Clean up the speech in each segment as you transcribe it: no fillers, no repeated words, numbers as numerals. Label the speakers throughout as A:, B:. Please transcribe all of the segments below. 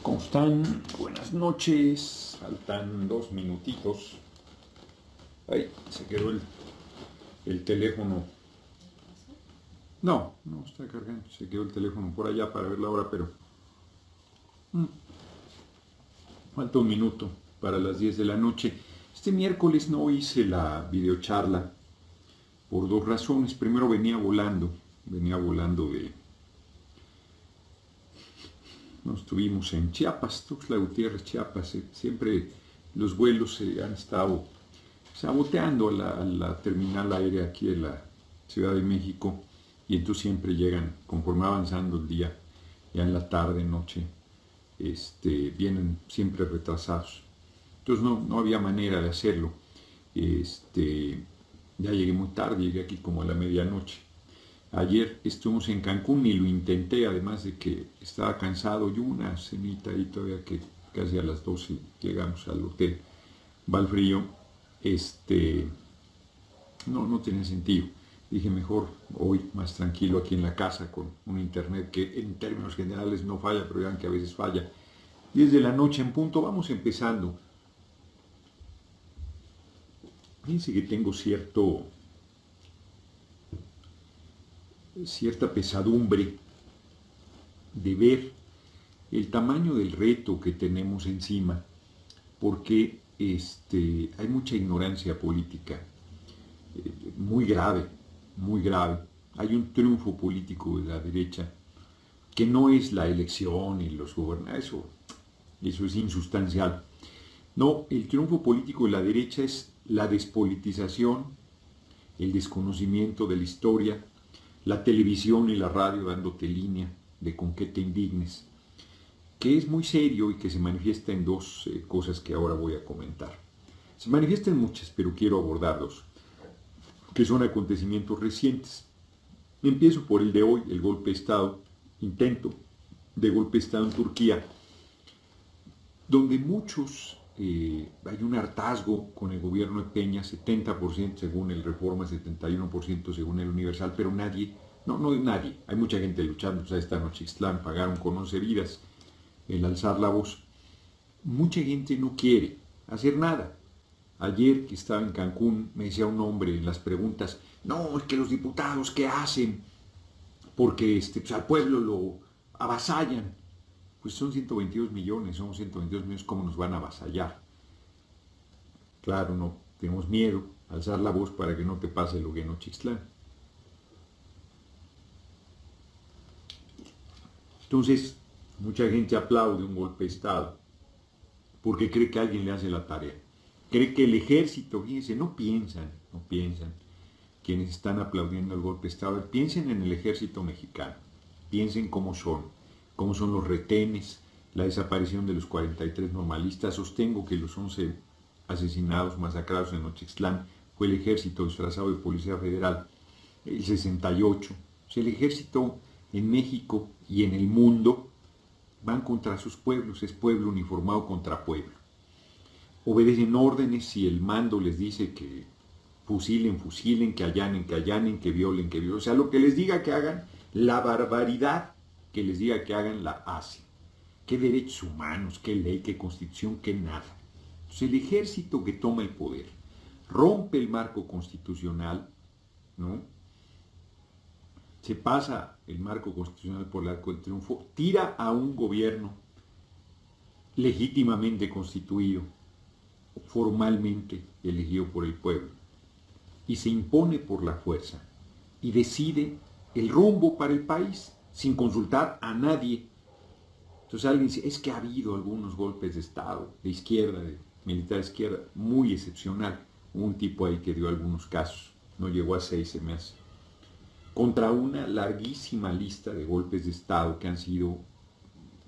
A: ¿Cómo están? Buenas noches. Faltan 2 minutitos. Ay, se quedó el teléfono. No está cargando. Se quedó el teléfono por allá para ver la hora, pero falta un minuto para las 10 de la noche. Este miércoles no hice la videocharla por dos razones. Primero venía volando de... Nos estuvimos en Chiapas, Tuxtla Gutiérrez, Chiapas. Siempre los vuelos se han estado saboteando a la terminal aérea aquí de la Ciudad de México, y entonces siempre llegan, conforme va avanzando el día, ya en la tarde, noche, vienen siempre retrasados. Entonces no había manera de hacerlo. Ya llegué muy tarde, llegué aquí como a la medianoche. Ayer estuvimos en Cancún y lo intenté, además de que estaba cansado, y una cenita ahí todavía que casi a las 12 llegamos al hotel Valfrío. No tenía sentido. Dije, mejor hoy más tranquilo aquí en la casa con un internet que en términos generales no falla, pero vean que a veces falla. 10 de la noche en punto, vamos empezando. Fíjense que tengo cierta pesadumbre de ver el tamaño del reto que tenemos encima, porque hay mucha ignorancia política, muy grave, muy grave. Hay un triunfo político de la derecha que no es la elección y los gobernadores, eso es insustancial. No, el triunfo político de la derecha es la despolitización, el desconocimiento de la historia, la televisión y la radio dándote línea de con qué te indignes, que es muy serio y que se manifiesta en dos cosas que ahora voy a comentar. Se manifiestan muchas, pero quiero abordar dos, que son acontecimientos recientes. Empiezo por el de hoy, el golpe de Estado, intento de golpe de Estado en Turquía, donde muchos, hay un hartazgo con el gobierno de Peña, 70% según el Reforma, 71% según el Universal, pero nadie, hay mucha gente luchando, o sea, esta Nochixtlán pagaron con 11 vidas el alzar la voz. Mucha gente no quiere hacer nada. Ayer que estaba en Cancún me decía un hombre en las preguntas, no, es que los diputados, ¿qué hacen? Porque pues al pueblo lo avasallan. Pues son 122 millones, somos 122 millones, ¿cómo nos van a avasallar? Claro, no, tenemos miedo, alzar la voz para que no te pase lo que en Nochixtlán. Entonces, mucha gente aplaude un golpe de Estado porque cree que alguien le hace la tarea. Cree que el ejército, fíjense, no piensan quienes están aplaudiendo el golpe de Estado, piensen en el ejército mexicano, piensen cómo son los retenes, la desaparición de los 43 normalistas. Sostengo que los 11 asesinados, masacrados en Nochixtlán fue el ejército disfrazado de Policía Federal, el 68. O sea, el ejército en México y en el mundo van contra sus pueblos, es pueblo uniformado contra pueblo. Obedecen órdenes y el mando les dice que fusilen, que allanen, que violen. O sea, lo que les diga que hagan, la barbaridad que les diga que hagan, la hacen. ¿Qué derechos humanos, qué ley, qué constitución, qué nada? Entonces el ejército que toma el poder rompe el marco constitucional, ¿no? Se pasa el marco constitucional por el arco del triunfo, tira a un gobierno legítimamente constituido, formalmente elegido por el pueblo, y se impone por la fuerza y decide el rumbo para el país sin consultar a nadie. Entonces alguien dice, es que ha habido algunos golpes de Estado, de izquierda, de militar izquierda, muy excepcional. Hubo un tipo ahí que dio algunos casos, no llegó a 6, se me hace, contra una larguísima lista de golpes de Estado que han sido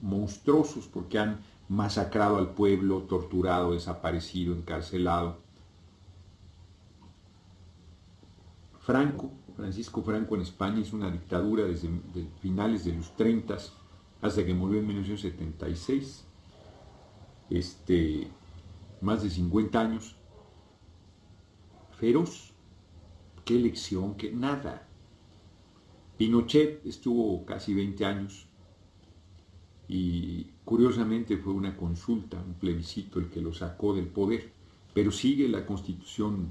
A: monstruosos porque han masacrado al pueblo, torturado, desaparecido, encarcelado. Francisco Franco en España hizo una dictadura desde finales de los 30 hasta que murió en 1976. Más de 50 años. Feroz. ¿Qué elección? ¿Qué? Nada. Pinochet estuvo casi 20 años. y curiosamente fue una consulta, un plebiscito el que lo sacó del poder, pero sigue la constitución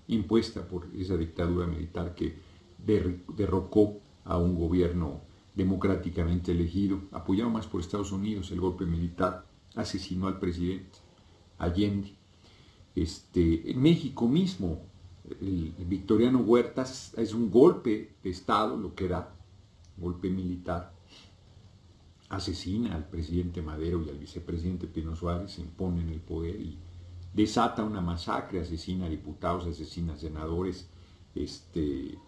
A: impuesta por esa dictadura militar que derrocó a un gobierno democráticamente elegido, apoyado más por Estados Unidos. El golpe militar asesinó al presidente Allende. En México mismo, el Victoriano Huertas es un golpe de Estado, lo que da, golpe militar, asesina al presidente Madero y al vicepresidente Pino Suárez, se impone en el poder y desata una masacre, asesina a diputados, asesina a senadores,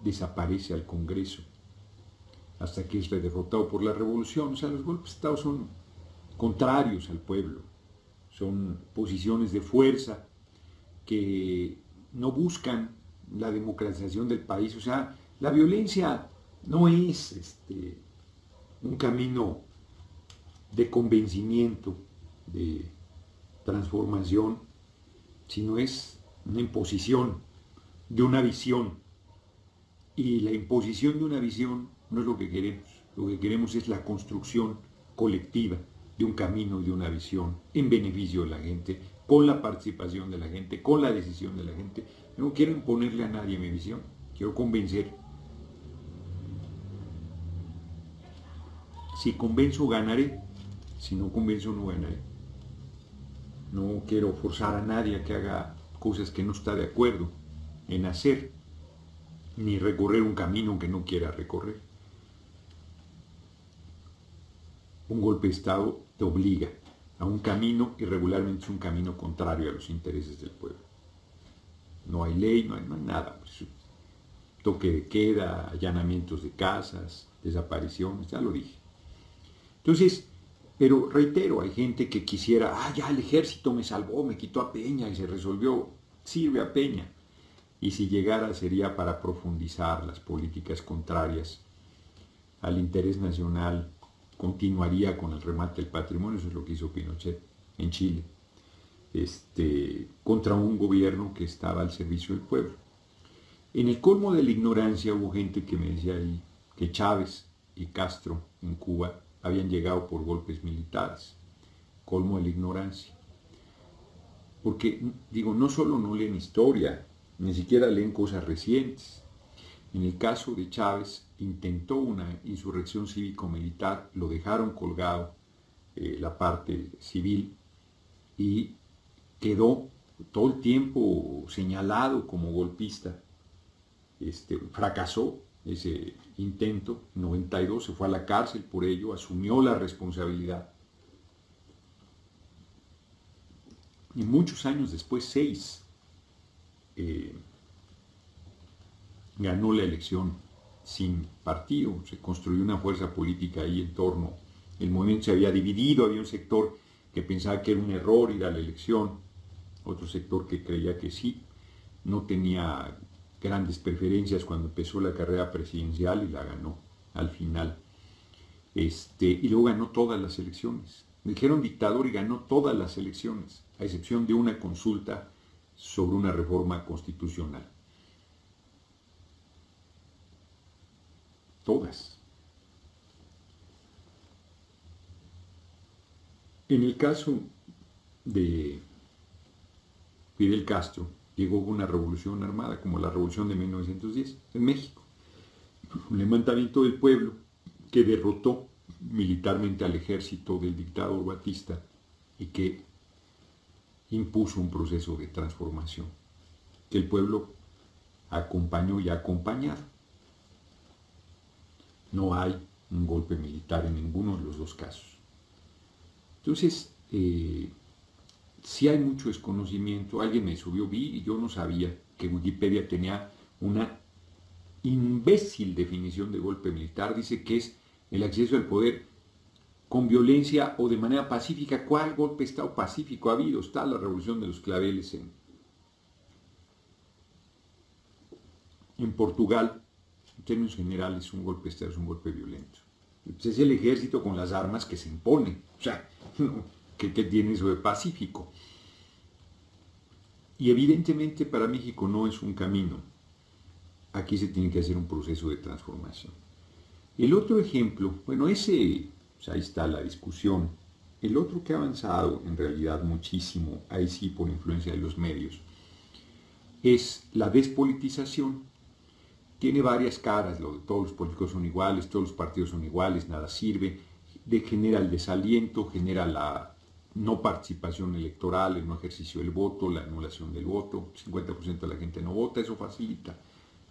A: desaparece al Congreso, hasta que es derrotado por la revolución. O sea, los golpes de Estado son contrarios al pueblo, son posiciones de fuerza que no buscan la democratización del país. O sea, la violencia no es un camino de convencimiento, de transformación, sino es una imposición de una visión. Y la imposición de una visión no es lo que queremos. Lo que queremos es la construcción colectiva de un camino y de una visión en beneficio de la gente, con la participación de la gente, con la decisión de la gente. No quiero imponerle a nadie mi visión, quiero convencer. Si convenzo, ganaré. Si no convenzo, no ganaré. No quiero forzar a nadie a que haga cosas que no está de acuerdo en hacer, ni recorrer un camino que no quiera recorrer. Un golpe de Estado te obliga a un camino, y regularmente es un camino contrario a los intereses del pueblo. No hay ley, no hay nada. Pues, toque de queda, allanamientos de casas, desapariciones, ya lo dije. Entonces, pero reitero, hay gente que quisiera, ya el ejército me salvó, me quitó a Peña y se resolvió. Sirve a Peña. Y si llegara sería para profundizar las políticas contrarias al interés nacional, continuaría con el remate del patrimonio. Eso es lo que hizo Pinochet en Chile, contra un gobierno que estaba al servicio del pueblo. En el colmo de la ignorancia hubo gente que me decía ahí que Chávez y Castro en Cuba habían llegado por golpes militares. Colmo de la ignorancia. Porque, digo, no solo no leen historia, ni siquiera leen cosas recientes. En el caso de Chávez, intentó una insurrección cívico-militar, lo dejaron colgado, la parte civil, y quedó todo el tiempo señalado como golpista. Fracasó ese intento, en 92 se fue a la cárcel por ello, asumió la responsabilidad. Y muchos años después, 6, ganó la elección sin partido, se construyó una fuerza política ahí en torno, el movimiento se había dividido, había un sector que pensaba que era un error ir a la elección, otro sector que creía que sí, no tenía grandes preferencias cuando empezó la carrera presidencial y la ganó al final. Y luego ganó todas las elecciones. Me dijeron dictador y ganó todas las elecciones, a excepción de una consulta sobre una reforma constitucional. Todas. En el caso de Fidel Castro, llegó una revolución armada, como la revolución de 1910 en México. Un levantamiento del pueblo que derrotó militarmente al ejército del dictador Batista y que impuso un proceso de transformación que el pueblo acompañó y ha acompañado. No hay un golpe militar en ninguno de los dos casos. Entonces, sí hay mucho desconocimiento. Alguien me subió, vi y yo no sabía que Wikipedia tenía una imbécil definición de golpe militar. Dice que es el acceso al poder con violencia o de manera pacífica. ¿Cuál golpe de Estado pacífico ha habido? Está la revolución de los claveles en Portugal. En términos generales, un golpe de Estado es un golpe violento. Pues es el ejército con las armas que se impone. O sea, ¿qué tiene eso de pacífico? Y evidentemente para México no es un camino. Aquí se tiene que hacer un proceso de transformación. El otro ejemplo, bueno, ese Pues ahí está la discusión. El otro que ha avanzado en realidad muchísimo, ahí sí por influencia de los medios, es la despolitización. Tiene varias caras, lo de todos los políticos son iguales, todos los partidos son iguales, nada sirve, genera el desaliento, genera la no participación electoral, el no ejercicio del voto, la anulación del voto, 50% de la gente no vota, eso facilita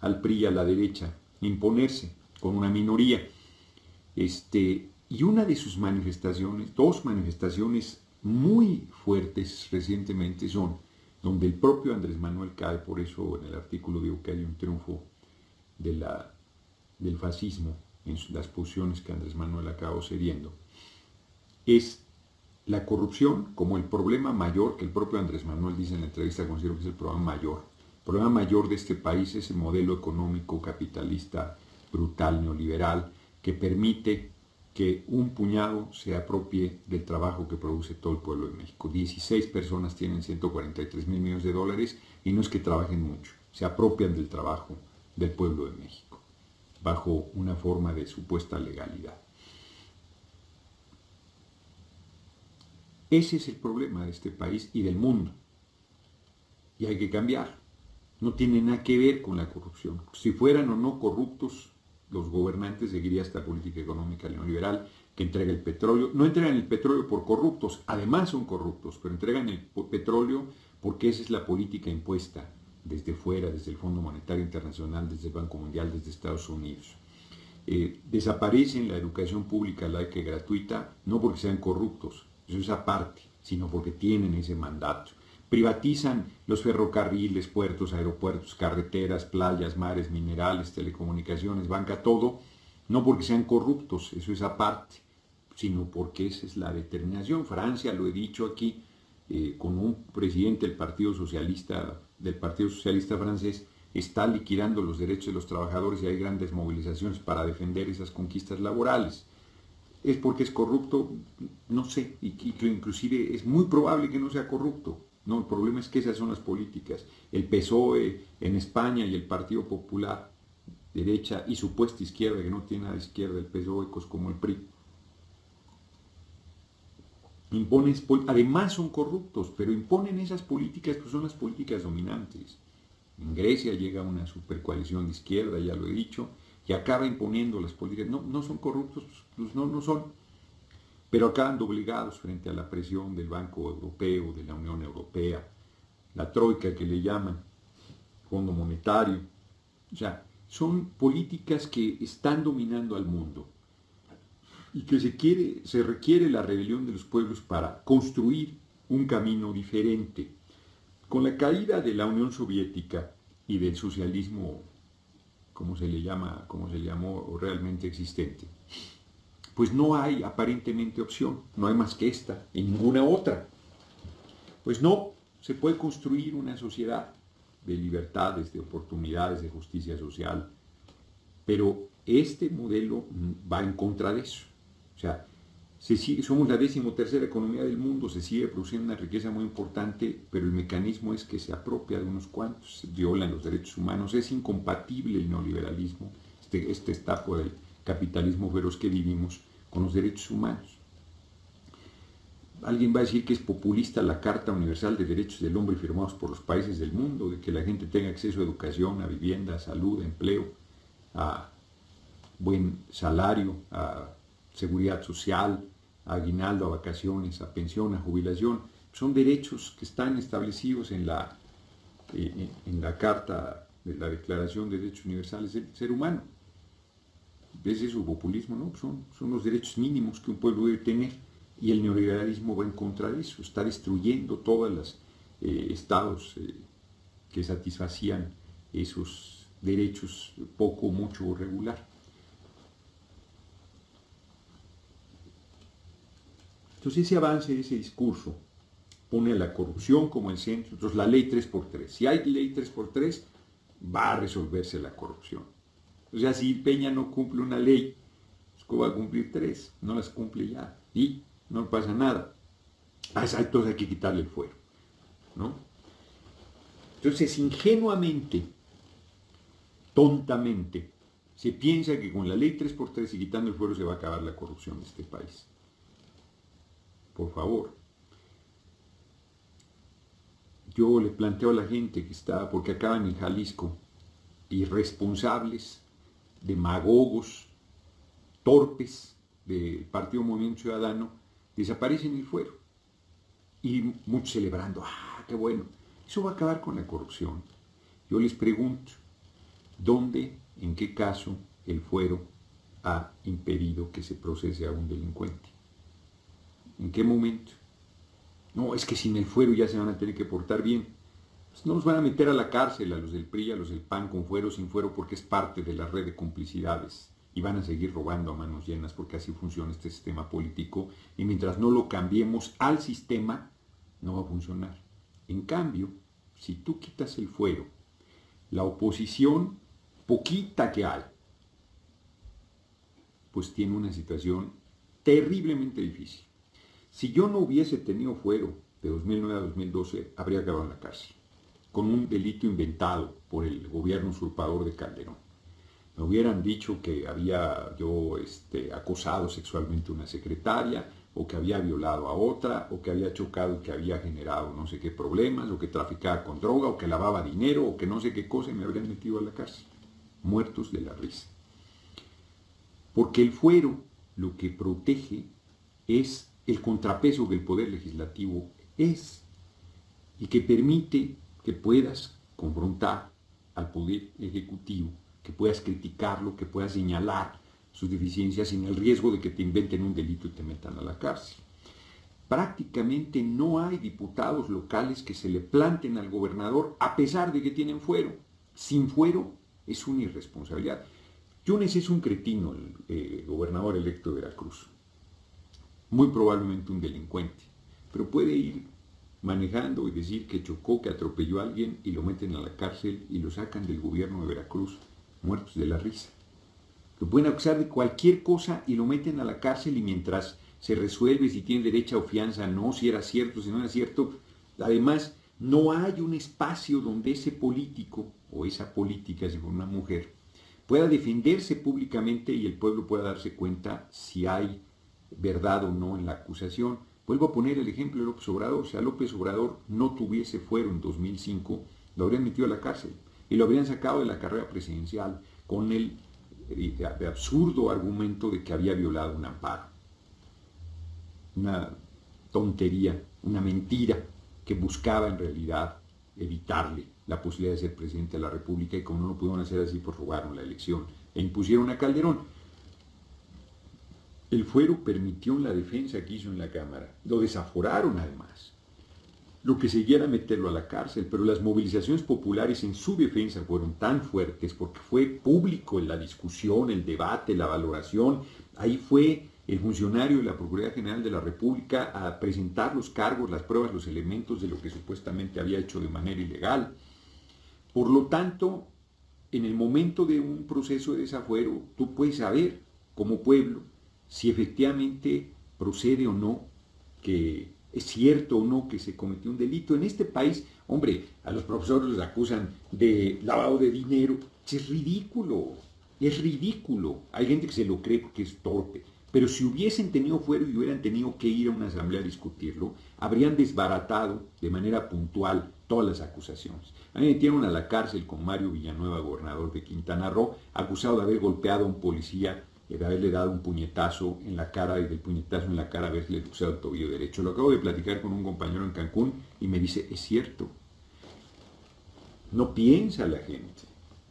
A: al PRI y a la derecha imponerse con una minoría. Y una de sus manifestaciones, dos manifestaciones muy fuertes recientemente son donde el propio Andrés Manuel cae, por eso en el artículo digo que hay un triunfo del fascismo en las posiciones que Andrés Manuel acabó cediendo, es la corrupción como el problema mayor que el propio Andrés Manuel dice en la entrevista, considero que es el problema mayor. El problema mayor de este país es el modelo económico capitalista brutal, neoliberal, que permite que un puñado se apropie del trabajo que produce todo el pueblo de México. 16 personas tienen 143 mil millones de dólares y no es que trabajen mucho, se apropian del trabajo del pueblo de México, bajo una forma de supuesta legalidad. Ese es el problema de este país y del mundo, y hay que cambiarlo. No tiene nada que ver con la corrupción. Si fueran o no corruptos, los gobernantes seguiría esta política económica neoliberal que entrega el petróleo. No entregan el petróleo por corruptos, además son corruptos, pero entregan el petróleo porque esa es la política impuesta desde fuera, desde el Fondo Monetario Internacional, desde el Banco Mundial, desde Estados Unidos. Desaparecen la educación pública laica y gratuita, no porque sean corruptos, eso es aparte, sino porque tienen ese mandato. Privatizan los ferrocarriles, puertos, aeropuertos, carreteras, playas, mares, minerales, telecomunicaciones, banca, todo, no porque sean corruptos, eso es aparte, sino porque esa es la determinación. Francia, lo he dicho aquí, con un presidente del Partido Socialista francés, está liquidando los derechos de los trabajadores y hay grandes movilizaciones para defender esas conquistas laborales. ¿Es porque es corrupto? No sé, y inclusive es muy probable que no sea corrupto. No, el problema es que esas son las políticas. El PSOE en España y el Partido Popular, derecha y supuesta izquierda, que no tiene nada de izquierda, el PSOE como el PRI, imponen, además son corruptos, pero imponen esas políticas, pues son las políticas dominantes. En Grecia llega una supercoalición de izquierda, ya lo he dicho, y acaba imponiendo las políticas. No son corruptos, pues no son, pero acaban obligados frente a la presión del Banco Europeo, de la Unión Europea, la troika que le llaman, Fondo Monetario. O sea, son políticas que están dominando al mundo y que se requiere la rebelión de los pueblos para construir un camino diferente. Con la caída de la Unión Soviética y del socialismo, como se le llamó realmente existente, pues no hay aparentemente opción, no hay más que esta y ninguna otra. Pues no, se puede construir una sociedad de libertades, de oportunidades, de justicia social, pero este modelo va en contra de eso. O sea, somos la 13ª economía del mundo, se sigue produciendo una riqueza muy importante, pero el mecanismo es que se apropia de unos cuantos, se violan los derechos humanos, es incompatible el neoliberalismo, este estapo del capitalismo feroz que vivimos, con los derechos humanos. Alguien va a decir que es populista la Carta Universal de Derechos del Hombre firmados por los países del mundo, de que la gente tenga acceso a educación, a vivienda, a salud, a empleo, a buen salario, a seguridad social, a aguinaldo, a vacaciones, a pensión, a jubilación. Son derechos que están establecidos en la Carta de la Declaración de Derechos Universales del Ser Humano. ¿Ves eso, populismo? ¿No? Son los derechos mínimos que un pueblo debe tener y el neoliberalismo va en contra de eso. Está destruyendo todos los estados que satisfacían esos derechos poco, mucho o regular. Entonces ese avance, ese discurso, pone a la corrupción como el centro. Entonces la ley 3x3. Si hay ley 3x3, va a resolverse la corrupción. O sea, si Peña no cumple una ley, pues va a cumplir 3, no las cumple ya, y no pasa nada. Entonces hay que quitarle el fuero, ¿no? Entonces, ingenuamente, tontamente, Se piensa que con la ley 3x3 y quitando el fuero se va a acabar la corrupción de este país. Por favor. Yo le planteo a la gente que está, porque acaban en Jalisco, irresponsables, demagogos, torpes del Partido Movimiento Ciudadano, desaparecen el fuero. Y muchos celebrando, qué bueno. Eso va a acabar con la corrupción. Yo les pregunto, ¿dónde, en qué caso, el fuero ha impedido que se procese a un delincuente? ¿En qué momento? No, es que sin el fuero ya se van a tener que portar bien. Pues no los van a meter a la cárcel a los del PRI, a los del PAN, con fuero, sin fuero, porque es parte de la red de complicidades. Y van a seguir robando a manos llenas porque así funciona este sistema político. Y mientras no lo cambiemos al sistema, no va a funcionar. En cambio, si tú quitas el fuero, la oposición, poquita que hay, pues tiene una situación terriblemente difícil. Si yo no hubiese tenido fuero de 2009 a 2012, habría acabado en la cárcel, con un delito inventado por el gobierno usurpador de Calderón. Me hubieran dicho que había yo acosado sexualmente a una secretaria, o que había violado a otra, o que había chocado y que había generado no sé qué problemas, o que traficaba con droga, o que lavaba dinero, o que no sé qué cosa, y me habrían metido a la cárcel, muertos de la risa. Porque el fuero lo que protege es el contrapeso que el Poder Legislativo es, y que permite que puedas confrontar al Poder Ejecutivo, que puedas criticarlo, que puedas señalar sus deficiencias sin el riesgo de que te inventen un delito y te metan a la cárcel. Prácticamente no hay diputados locales que se le planten al gobernador a pesar de que tienen fuero. Sin fuero es una irresponsabilidad. Yunes es un cretino, el gobernador electo de Veracruz. Muy probablemente un delincuente, pero puede ir manejando y decir que chocó, que atropelló a alguien y lo meten a la cárcel y lo sacan del gobierno de Veracruz, muertos de la risa. Lo pueden acusar de cualquier cosa y lo meten a la cárcel, y mientras se resuelve si tiene derecha o fianza, no, si era cierto, si no era cierto. Además, no hay un espacio donde ese político o esa política, si fue una mujer, pueda defenderse públicamente y el pueblo pueda darse cuenta si hay verdad o no en la acusación. Vuelvo a poner el ejemplo de López Obrador. Si a López Obrador no tuviese fuero en 2005, lo habrían metido a la cárcel y lo habrían sacado de la carrera presidencial con el absurdo argumento de que había violado un amparo. Una tontería, una mentira que buscaba en realidad evitarle la posibilidad de ser presidente de la República, y como no lo pudieron hacer así, pues robaron la elección e impusieron a Calderón. El fuero permitió la defensa que hizo en la Cámara. Lo desaforaron además. Lo que seguía era meterlo a la cárcel, pero las movilizaciones populares en su defensa fueron tan fuertes porque fue público en la discusión, el debate, la valoración. Ahí fue el funcionario de la Procuraduría General de la República a presentar los cargos, las pruebas, los elementos de lo que supuestamente había hecho de manera ilegal. Por lo tanto, en el momento de un proceso de desafuero, tú puedes saber, como pueblo, si efectivamente procede o no, que es cierto o no que se cometió un delito. En este país, hombre, a los profesores les acusan de lavado de dinero. Es ridículo, es ridículo. Hay gente que se lo cree porque es torpe. Pero si hubiesen tenido fuero y hubieran tenido que ir a una asamblea a discutirlo, habrían desbaratado de manera puntual todas las acusaciones. A mí me metieron a la cárcel con Mario Villanueva, gobernador de Quintana Roo, acusado de haber golpeado a un policía, de haberle dado un puñetazo en la cara, y del puñetazo en la cara haberle luxado el tobillo derecho. Lo acabo de platicar con un compañero en Cancún y me dice, es cierto. No piensa la gente.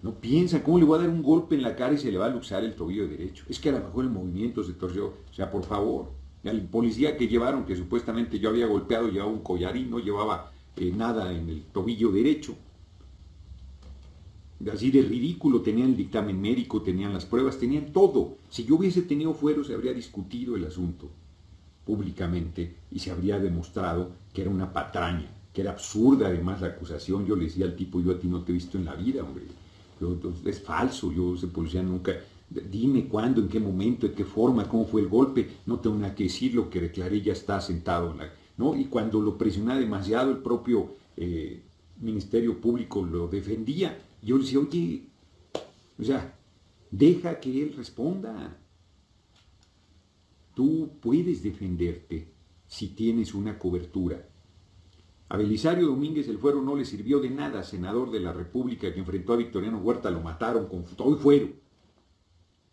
A: No piensa, ¿cómo le voy a dar un golpe en la cara y se le va a luxar el tobillo derecho? Es que a lo mejor el movimiento se torció. O sea, por favor, el policía que llevaron, que supuestamente yo había golpeado, llevaba un collarín, no llevaba nada en el tobillo derecho. Así de ridículo, tenían el dictamen médico, tenían las pruebas, tenían todo. Si yo hubiese tenido fuero, se habría discutido el asunto públicamente y se habría demostrado que era una patraña, que era absurda además la acusación. Yo le decía al tipo, yo a ti no te he visto en la vida, hombre. Es falso, yo ese policía nunca, dime cuándo, en qué momento, en qué forma, cómo fue el golpe, no tengo nada que decir, lo que declaré ya está sentado, ¿no? Y cuando lo presionaba demasiado, el propio Ministerio Público lo defendía. Yo le decía, oye, o sea, Deja que él responda. Tú puedes defenderte si tienes una cobertura. A Belisario Domínguez el fuero no le sirvió de nada, senador de la República que enfrentó a Victoriano Huerta, lo mataron con todo y fuero.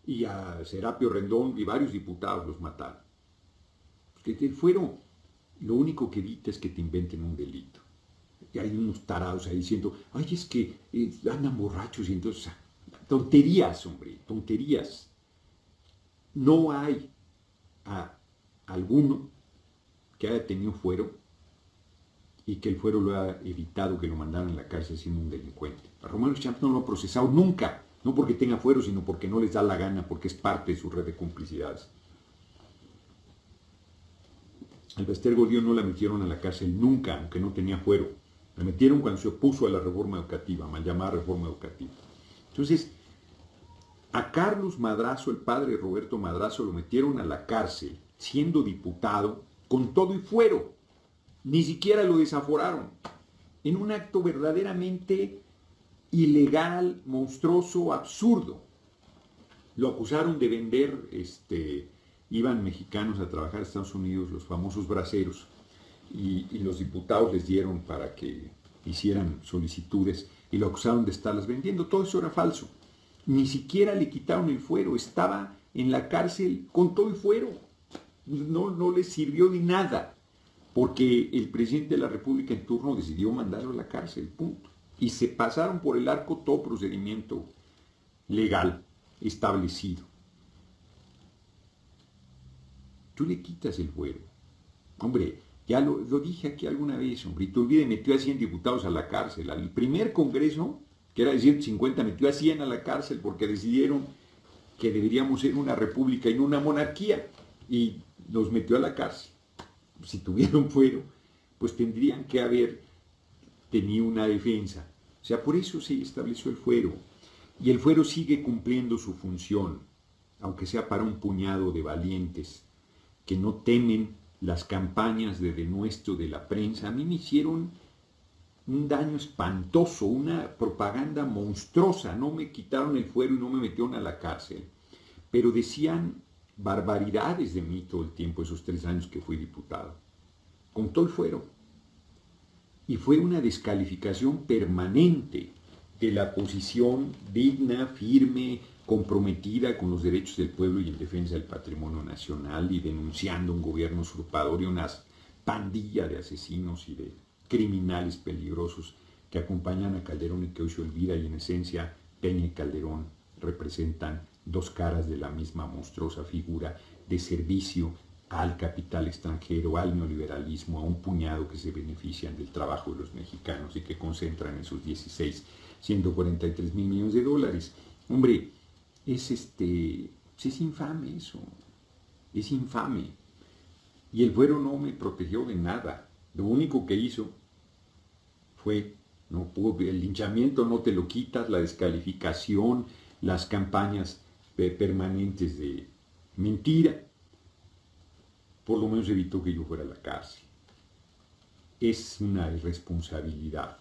A: Y a Serapio Rendón y varios diputados los mataron. Porque el fuero lo único que evita es que te inventen un delito. Y hay unos tarados ahí diciendo, ay, es que andan borrachos y entonces... Tonterías, hombre, tonterías. No hay a alguno que haya tenido fuero y que el fuero lo haya evitado que lo mandaran a la cárcel siendo un delincuente. A Romano Champs no lo ha procesado nunca, no porque tenga fuero, sino porque no les da la gana, porque es parte de su red de complicidades. Al Bester Gordillo no la metieron a la cárcel nunca, aunque no tenía fuero. La metieron cuando se opuso a la reforma educativa, mal llamada reforma educativa. Entonces, a Carlos Madrazo, el padre de Roberto Madrazo, lo metieron a la cárcel, siendo diputado, con todo y fuero. Ni siquiera lo desaforaron. En un acto verdaderamente ilegal, monstruoso, absurdo. Lo acusaron de vender, iban mexicanos a trabajar a Estados Unidos, los famosos braceros, y los diputados les dieron para que hicieran solicitudes, y lo acusaron de estarlas vendiendo. Todo eso era falso. Ni siquiera le quitaron el fuero, estaba en la cárcel con todo el fuero. No le sirvió de nada, porque el presidente de la República en turno decidió mandarlo a la cárcel, punto. Y se pasaron por el arco todo procedimiento legal establecido. Tú le quitas el fuero. Hombre, ya lo dije aquí alguna vez, hombre, Iturbide metió a 100 diputados a la cárcel. Al primer congreso, que era de 150, metió a 100 a la cárcel porque decidieron que deberíamos ser una república y no una monarquía. Y los metió a la cárcel. Si tuvieron fuero, pues tendrían que haber tenido una defensa. O sea, por eso se estableció el fuero. Y el fuero sigue cumpliendo su función, aunque sea para un puñado de valientes que no temen las campañas de denuesto de la prensa. A mí me hicieron un daño espantoso, una propaganda monstruosa. No me quitaron el fuero y no me metieron a la cárcel, pero decían barbaridades de mí todo el tiempo, esos 3 años que fui diputado, con todo el fuero. Y fue una descalificación permanente de la posición digna, firme, comprometida con los derechos del pueblo y en defensa del patrimonio nacional, y denunciando un gobierno usurpador y una pandilla de asesinos y de criminales peligrosos que acompañan a Calderón y que hoy se olvida, y en esencia Peña y Calderón representan 2 caras de la misma monstruosa figura de servicio al capital extranjero, al neoliberalismo, a un puñado que se benefician del trabajo de los mexicanos y que concentran en sus 143 mil millones de dólares. Hombre, es infame eso, es infame. Y el fuero no me protegió de nada. Lo único que hizo fue, el linchamiento no te lo quitas, la descalificación, las campañas permanentes de mentira, por lo menos evitó que yo fuera a la cárcel. Es una irresponsabilidad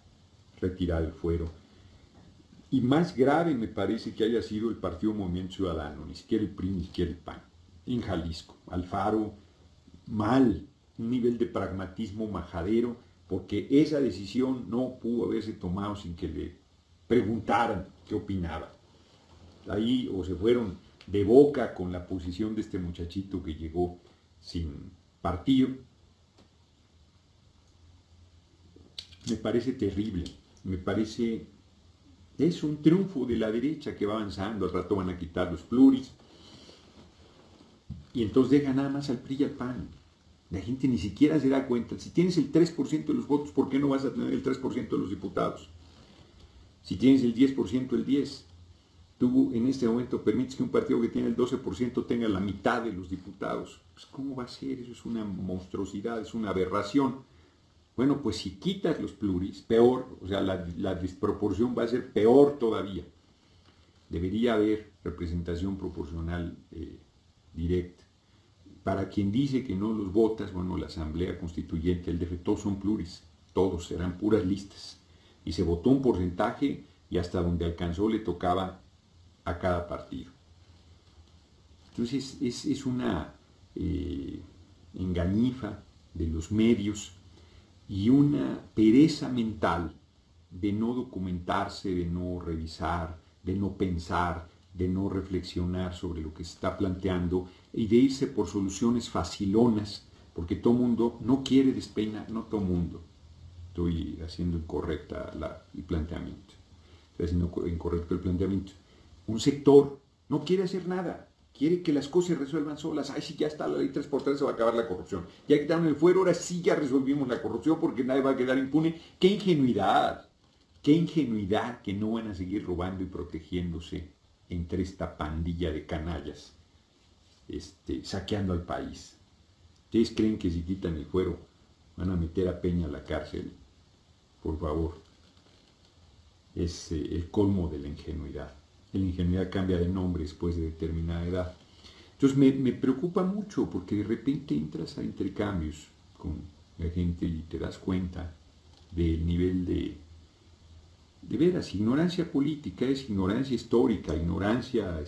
A: retirar el fuero. Y más grave me parece que haya sido el Partido Movimiento Ciudadano, ni siquiera el PRI, ni siquiera el PAN, en Jalisco. Alfaro, mal, un nivel de pragmatismo majadero, porque esa decisión no pudo haberse tomado sin que le preguntaran qué opinaba. Ahí o se fueron de boca con la posición de este muchachito que llegó sin partido. Me parece terrible, me parece... Es un triunfo de la derecha que va avanzando. Al rato van a quitar los pluris. Y entonces deja nada más al PRI y al PAN. La gente ni siquiera se da cuenta. Si tienes el 3% de los votos, ¿por qué no vas a tener el 3% de los diputados? Si tienes el 10%, el 10%. Tú en este momento permites que un partido que tiene el 12% tenga la mitad de los diputados. Pues ¿cómo va a ser? Eso es una monstruosidad, es una aberración. Bueno, pues si quitas los pluris, peor, o sea, la desproporción va a ser peor todavía. Debería haber representación proporcional directa. Para quien dice que no los votas, bueno, la Asamblea Constituyente, el DF, todos son pluris, todos serán puras listas. Y se votó un porcentaje y hasta donde alcanzó le tocaba a cada partido. Entonces es una engañifa de los medios y una pereza mental de no documentarse, de no revisar, de no pensar, de no reflexionar sobre lo que se está planteando y de irse por soluciones facilonas, porque todo mundo no quiere despeinar, no todo mundo. Estoy haciendo incorrecta el planteamiento. Estoy haciendo incorrecto el planteamiento. Un sector no quiere hacer nada, quiere que las cosas se resuelvan solas. Ay, sí, ya está la ley 3x3, se va a acabar la corrupción. Ya quitaron el fuero, ahora sí ya resolvimos la corrupción porque nadie va a quedar impune. ¡Qué ingenuidad! ¡Qué ingenuidad que no van a seguir robando y protegiéndose entre esta pandilla de canallas, saqueando al país! ¿Ustedes creen que si quitan el fuero van a meter a Peña a la cárcel? Por favor. Es el colmo de la ingenuidad. La ingenuidad cambia de nombre después de determinada edad. Entonces me preocupa mucho porque de repente entras a intercambios con la gente y te das cuenta del nivel de veras, ignorancia política, es ignorancia histórica, ignorancia,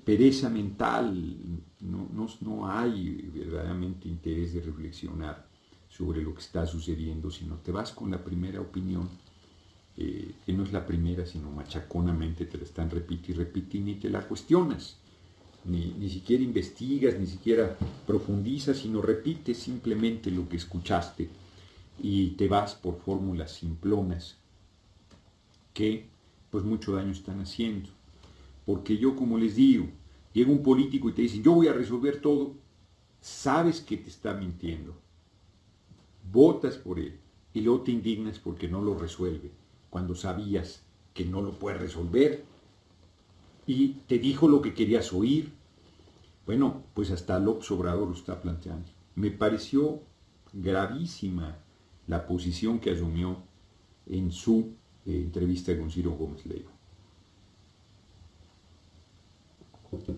A: pereza mental. No hay verdaderamente interés de reflexionar sobre lo que está sucediendo, sino te vas con la primera opinión, que no es la primera, sino machaconamente te la están repite y repite y ni te la cuestionas, ni siquiera investigas, ni siquiera profundizas, sino repites simplemente lo que escuchaste y te vas por fórmulas simplonas que pues mucho daño están haciendo. Porque yo, como les digo, llega un político y te dice, yo voy a resolver todo, sabes que te está mintiendo, votas por él y luego te indignas porque no lo resuelve, cuando sabías que no lo puede resolver y te dijo lo que querías oír. Bueno, pues hasta López Obrador lo está planteando. Me pareció gravísima la posición que asumió en su entrevista con Ciro Gómez Leiva.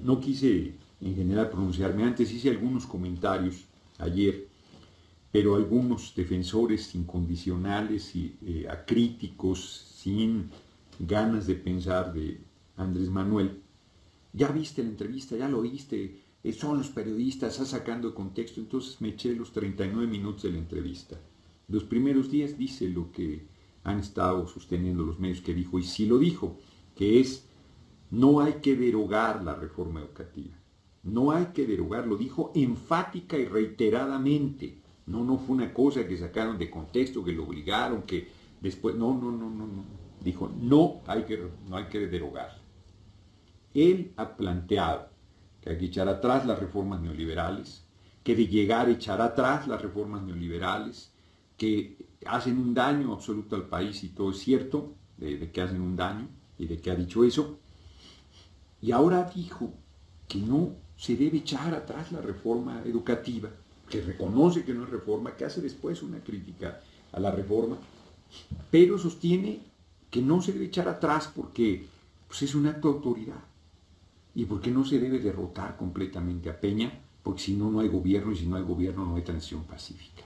A: No quise en general pronunciarme, antes hice algunos comentarios ayer, pero algunos defensores incondicionales y acríticos, sin ganas de pensar, de Andrés Manuel, ya viste la entrevista, ya lo oíste, son los periodistas, está sacando de contexto. Entonces me eché los 39 minutos de la entrevista. Los primeros días dice lo que han estado sosteniendo los medios que dijo, y sí lo dijo, que es, no hay que derogar la reforma educativa. No hay que derogar, lo dijo enfática y reiteradamente. No fue una cosa que sacaron de contexto, que lo obligaron, que después, no. Dijo, no hay que derogar. Él ha planteado que hay que echar atrás las reformas neoliberales, que de llegar a echar atrás las reformas neoliberales, que hacen un daño absoluto al país, y todo es cierto, de que hacen un daño, y de que ha dicho eso. Y ahora dijo que no se debe echar atrás la reforma educativa, que reconoce que no es reforma, que hace después una crítica a la reforma, pero sostiene que no se debe echar atrás porque pues, es un acto de autoridad y porque no se debe derrotar completamente a Peña, porque si no, no hay gobierno, y si no hay gobierno, no hay transición pacífica.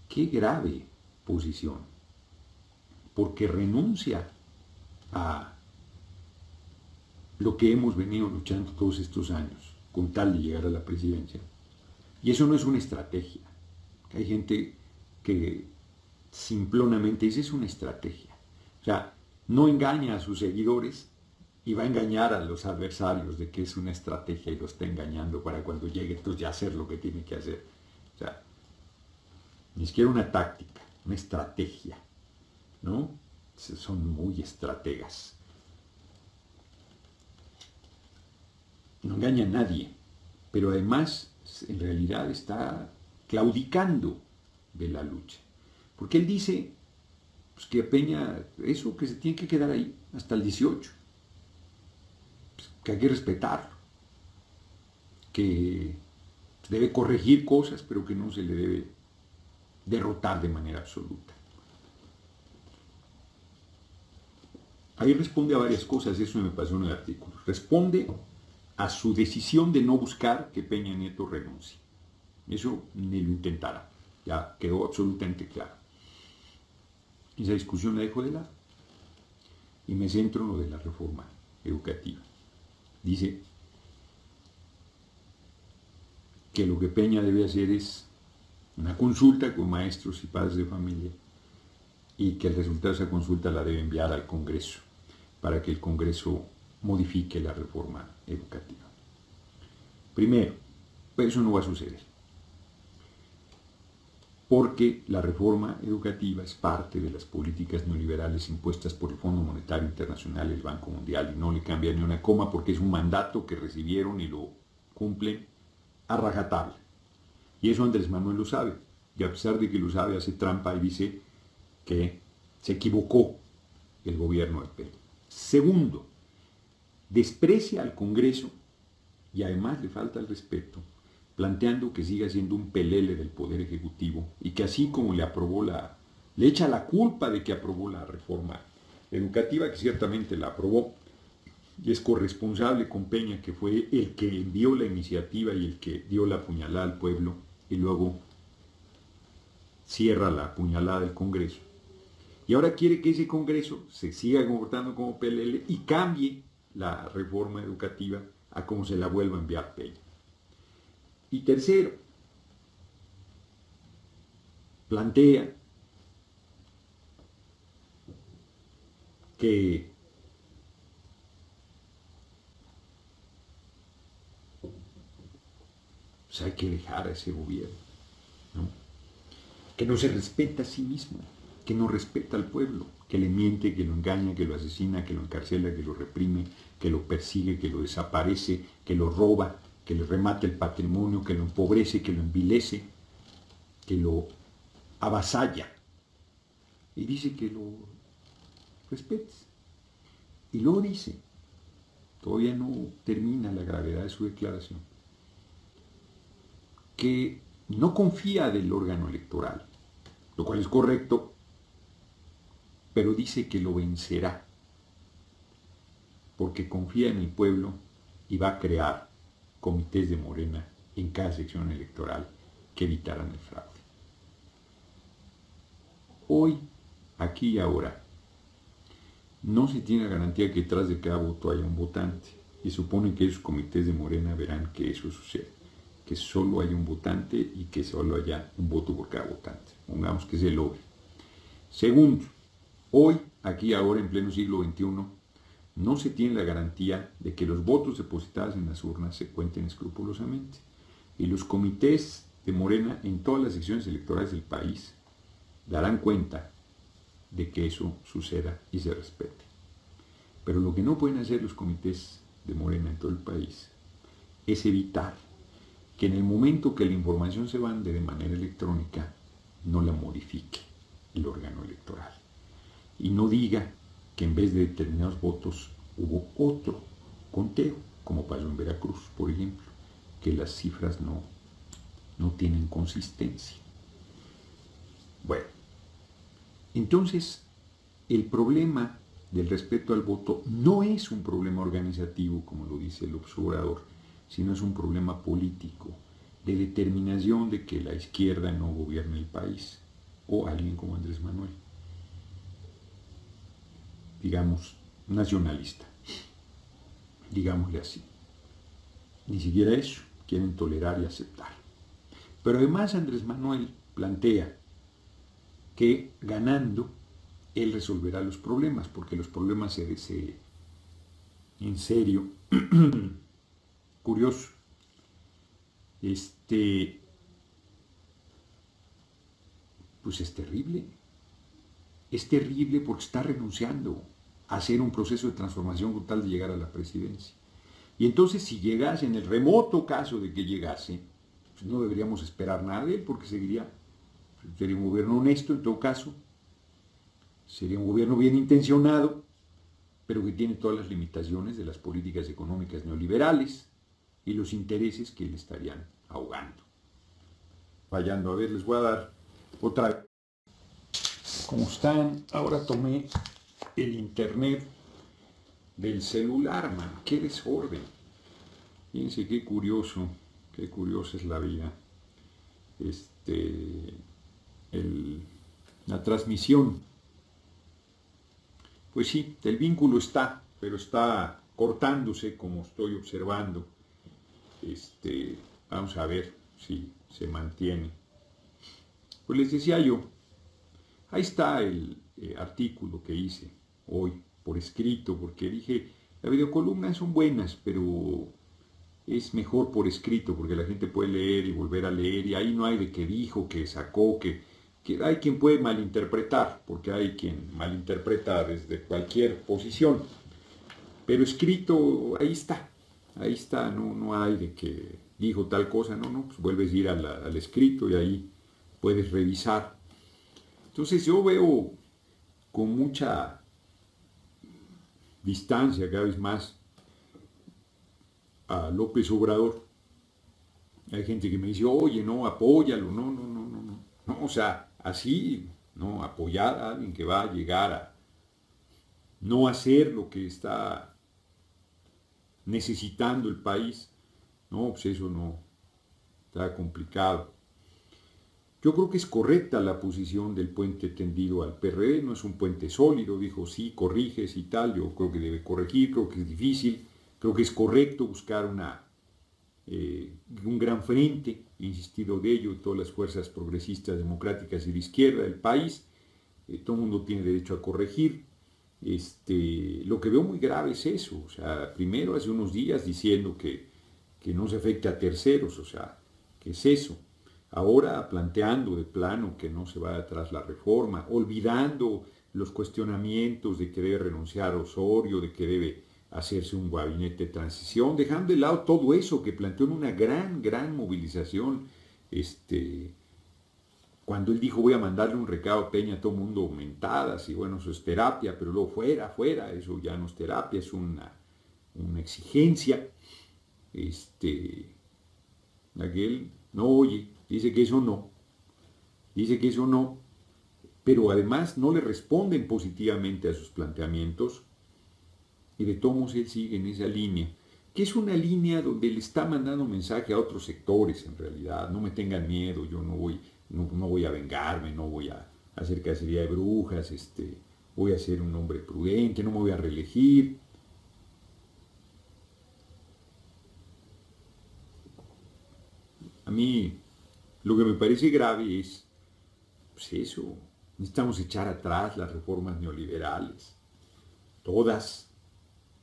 A: Qué grave posición, porque renuncia a lo que hemos venido luchando todos estos años, con tal de llegar a la presidencia. Y eso no es una estrategia. Hay gente que simplonamente dice, es una estrategia. O sea, no engaña a sus seguidores y va a engañar a los adversarios de que es una estrategia y lo está engañando para cuando llegue entonces ya hacer lo que tiene que hacer. O sea, ni siquiera una táctica, una estrategia, ¿no? Son muy estrategas. No engaña a nadie, pero además en realidad está claudicando de la lucha. Porque él dice pues, que a Peña, eso que se tiene que quedar ahí hasta el 18, pues, que hay que respetarlo, que debe corregir cosas, pero que no se le debe derrotar de manera absoluta. Ahí responde a varias cosas, eso me pasó en el artículo. Responde a su decisión de no buscar que Peña Nieto renuncie. Eso ni lo intentará, ya quedó absolutamente claro. Esa discusión la dejo de lado. y me centro en lo de la reforma educativa. Dice que lo que Peña debe hacer es una consulta con maestros y padres de familia y que el resultado de esa consulta la debe enviar al Congreso para que el Congreso modifique la reforma educativa. Primero, pues eso no va a suceder, porque la reforma educativa es parte de las políticas neoliberales impuestas por el Fondo Monetario Internacional y el Banco Mundial, y no le cambia ni una coma porque es un mandato que recibieron y lo cumplen a rajatabla. Y eso Andrés Manuel lo sabe, y a pesar de que lo sabe, hace trampa y dice que se equivocó el gobierno de Peña. Segundo, desprecia al Congreso y además le falta el respeto, planteando que siga siendo un pelele del Poder Ejecutivo y que así como le echa la culpa de que aprobó la reforma educativa, que ciertamente la aprobó, y es corresponsable con Peña, que fue el que envió la iniciativa y el que dio la puñalada al pueblo, y luego cierra la puñalada del Congreso. Y ahora quiere que ese Congreso se siga comportando como pelele y cambie la reforma educativa a como se la vuelva a enviar Peña. Y tercero, plantea que pues hay que dejar a ese gobierno, ¿no? Que no se respeta a sí mismo, que no respeta al pueblo, que le miente, que lo engaña, que lo asesina, que lo encarcela, que lo reprime, que lo persigue, que lo desaparece, que lo roba, que le remata el patrimonio, que lo empobrece, que lo envilece, que lo avasalla. Y dice que lo respetes. Y luego dice, todavía no termina la gravedad de su declaración, que no confía del órgano electoral, lo cual es correcto, pero dice que lo vencerá, porque confía en el pueblo y va a crear comités de Morena en cada sección electoral que evitarán el fraude. Hoy, aquí y ahora, no se tiene garantía que detrás de cada voto haya un votante, y supone que esos comités de Morena verán que eso sucede, que solo haya un votante y que solo haya un voto por cada votante. Pongamos que se logre. Segundo, hoy, aquí y ahora, en pleno siglo XXI, no se tiene la garantía de que los votos depositados en las urnas se cuenten escrupulosamente. Y los comités de Morena en todas las secciones electorales del país darán cuenta de que eso suceda y se respete. Pero lo que no pueden hacer los comités de Morena en todo el país es evitar que en el momento que la información se mande de manera electrónica no la modifique el órgano electoral y no diga que en vez de determinados votos hubo otro conteo, como pasó en Veracruz, por ejemplo, que las cifras no tienen consistencia. Bueno, entonces el problema del respeto al voto no es un problema organizativo, como lo dice el observador, sino es un problema político, de determinación de que la izquierda no gobierne el país, o alguien como Andrés Manuel, digamos, nacionalista, digámosle así. Ni siquiera eso quieren tolerar y aceptar. Pero además Andrés Manuel plantea que ganando él resolverá los problemas, porque los problemas en serio, curioso, pues es terrible. Es terrible porque está renunciando a hacer un proceso de transformación con tal de llegar a la presidencia. Y entonces si llegase, en el remoto caso de que llegase, pues no deberíamos esperar nada de él porque sería un gobierno honesto en todo caso, sería un gobierno bien intencionado, pero que tiene todas las limitaciones de las políticas económicas neoliberales y los intereses que le estarían ahogando. Fallando, a ver, les voy a dar otra vez. ¿Cómo están? Ahora tomé el internet del celular, man. ¡Qué desorden! Fíjense qué curiosa es la vida. La transmisión Pues sí, el vínculo está, pero está cortándose como estoy observando. Vamos a ver si se mantiene. Pues les decía yo, ahí está el artículo que hice hoy por escrito, porque dije, las videocolumnas son buenas, pero es mejor por escrito, porque la gente puede leer y volver a leer, y ahí no hay de qué dijo, que sacó, que hay quien puede malinterpretar, porque hay quien malinterpreta desde cualquier posición. Pero escrito, ahí está, no hay de que dijo tal cosa, no, pues vuelves a ir al escrito y ahí puedes revisar. Entonces yo veo con mucha distancia cada vez más a López Obrador. Hay gente que me dice, oye, no, apóyalo, no, o sea, así, no, apoyar a alguien que va a llegar a no hacer lo que está necesitando el país, no, pues eso no, está complicado. Yo creo que es correcta la posición del puente tendido al PRD, no es un puente sólido, dijo sí, corriges y tal, yo creo que debe corregir, creo que es difícil, creo que es correcto buscar un gran frente, he insistido de ello, todas las fuerzas progresistas, democráticas y de izquierda del país, todo el mundo tiene derecho a corregir. Lo que veo muy grave es eso, o sea, primero hace unos días diciendo que no se afecte a terceros, o sea, ¿qué es eso? Ahora planteando de plano que no se va atrás la reforma, olvidando los cuestionamientos de que debe renunciar Osorio, de que debe hacerse un gabinete de transición, dejando de lado todo eso que planteó en una gran movilización, cuando él dijo voy a mandarle un recado a Peña, todo el mundo mentadas, y bueno, eso es terapia, pero luego fuera, eso ya no es terapia, es una exigencia. Aquel no oye, dice que eso no, pero además no le responden positivamente a sus planteamientos, y de todos modos él sigue en esa línea, que es una línea donde le está mandando mensaje a otros sectores en realidad, no me tengan miedo, yo no voy a vengarme, no voy a hacer cacería de brujas, voy a ser un hombre prudente, no me voy a reelegir. A mí lo que me parece grave es, pues eso, necesitamos echar atrás las reformas neoliberales, todas.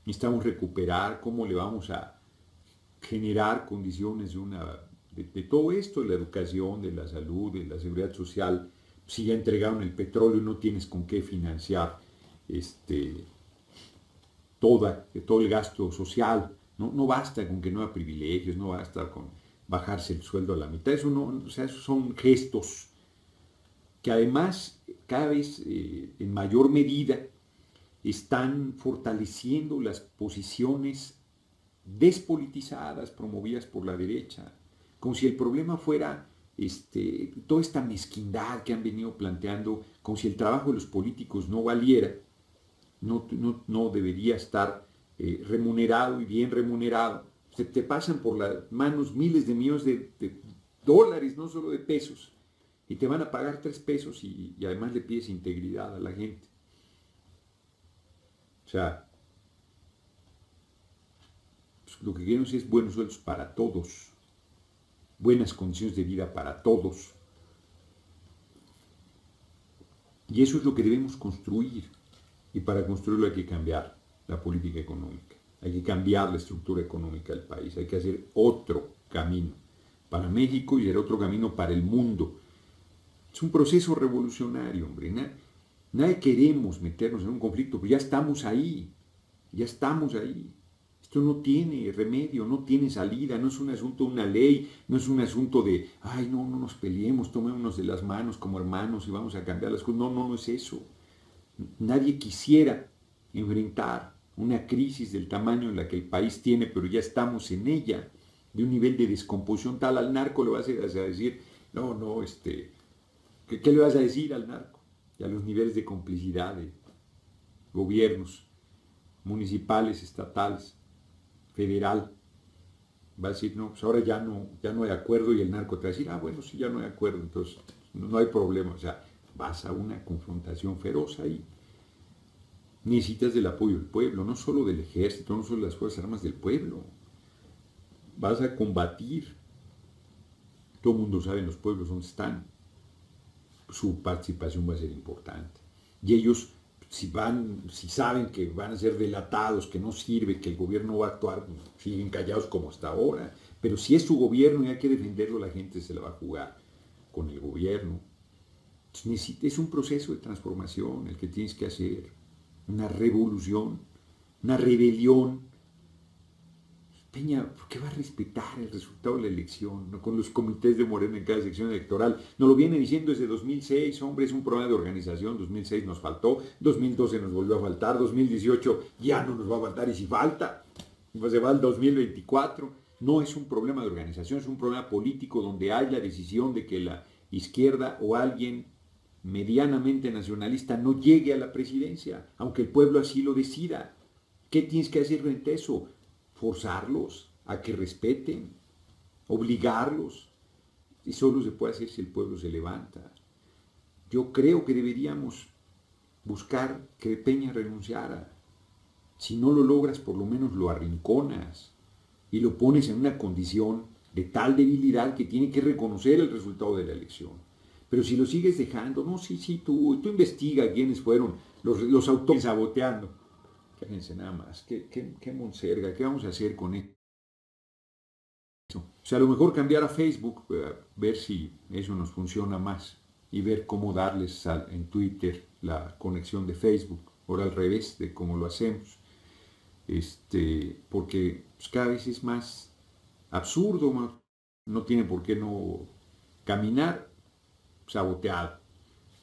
A: Necesitamos recuperar cómo le vamos a generar condiciones de todo esto, de la educación, de la salud, de la seguridad social. Si ya entregaron el petróleo y no tienes con qué financiar todo el gasto social, no basta con que no haya privilegios, no basta con bajarse el sueldo a la mitad, eso no, o sea, esos son gestos que además cada vez en mayor medida están fortaleciendo las posiciones despolitizadas promovidas por la derecha, como si el problema fuera toda esta mezquindad que han venido planteando, como si el trabajo de los políticos no valiera, no debería estar remunerado y bien remunerado. Se te pasan por las manos miles de millones de dólares, no solo de pesos, y te van a pagar 3 pesos y además le pides integridad a la gente. O sea, pues lo que queremos es buenos sueldos para todos, buenas condiciones de vida para todos. Y eso es lo que debemos construir. Y para construirlo hay que cambiar la política económica, hay que cambiar la estructura económica del país, hay que hacer otro camino para México y el otro camino para el mundo. Es un proceso revolucionario, hombre. Nadie queremos meternos en un conflicto, pero ya estamos ahí. Esto no tiene remedio, no tiene salida, no es un asunto de una ley, no es un asunto de, ay, no nos peleemos, tomémonos de las manos como hermanos y vamos a cambiar las cosas. No es eso. Nadie quisiera enfrentar una crisis del tamaño en la que el país tiene, pero ya estamos en ella, de un nivel de descomposición tal. Al narco le vas a decir, ¿qué le vas a decir al narco? Y a los niveles de complicidad de gobiernos municipales, estatales, federal, va a decir, no, pues ahora ya no hay acuerdo, y el narco te va a decir, bueno, sí, ya no hay acuerdo, entonces no hay problema, o sea, vas a una confrontación feroz ahí. necesitas del apoyo del pueblo, no solo del ejército, no solo de las Fuerzas Armadas del pueblo. Vas a combatir. Todo el mundo sabe en los pueblos dónde están. Su participación va a ser importante. Y ellos, si saben que van a ser delatados, que no sirve, que el gobierno va a actuar, siguen callados como hasta ahora. Pero si es su gobierno y hay que defenderlo, la gente se la va a jugar con el gobierno. Es un proceso de transformación el que tienes que hacer. Una revolución, una rebelión. Peña, ¿por qué va a respetar el resultado de la elección? ¿No? Con los comités de Morena en cada sección electoral. Nos lo viene diciendo desde 2006, hombre, es un problema de organización. 2006 nos faltó, 2012 nos volvió a faltar, 2018 ya no nos va a faltar y si falta, se va al 2024. No es un problema de organización, es un problema político donde hay la decisión de que la izquierda o alguien medianamente nacionalista no llegue a la presidencia, aunque el pueblo así lo decida. ¿Qué tienes que hacer frente a eso? Forzarlos a que respeten, obligarlos. Y solo se puede hacer si el pueblo se levanta. Yo creo que deberíamos buscar que Peña renunciara. Si no lo logras, por lo menos lo arrinconas y lo pones en una condición de tal debilidad que tiene que reconocer el resultado de la elección. Pero si lo sigues dejando, no, sí, tú investiga quiénes fueron los autores saboteando. Fíjense nada más, qué monserga, ¿qué vamos a hacer con esto? O sea, a lo mejor cambiar a Facebook, ver si eso nos funciona más y ver cómo darles en Twitter la conexión de Facebook, ahora al revés de cómo lo hacemos. Porque pues, cada vez es más absurdo, no tiene por qué no caminar, saboteado.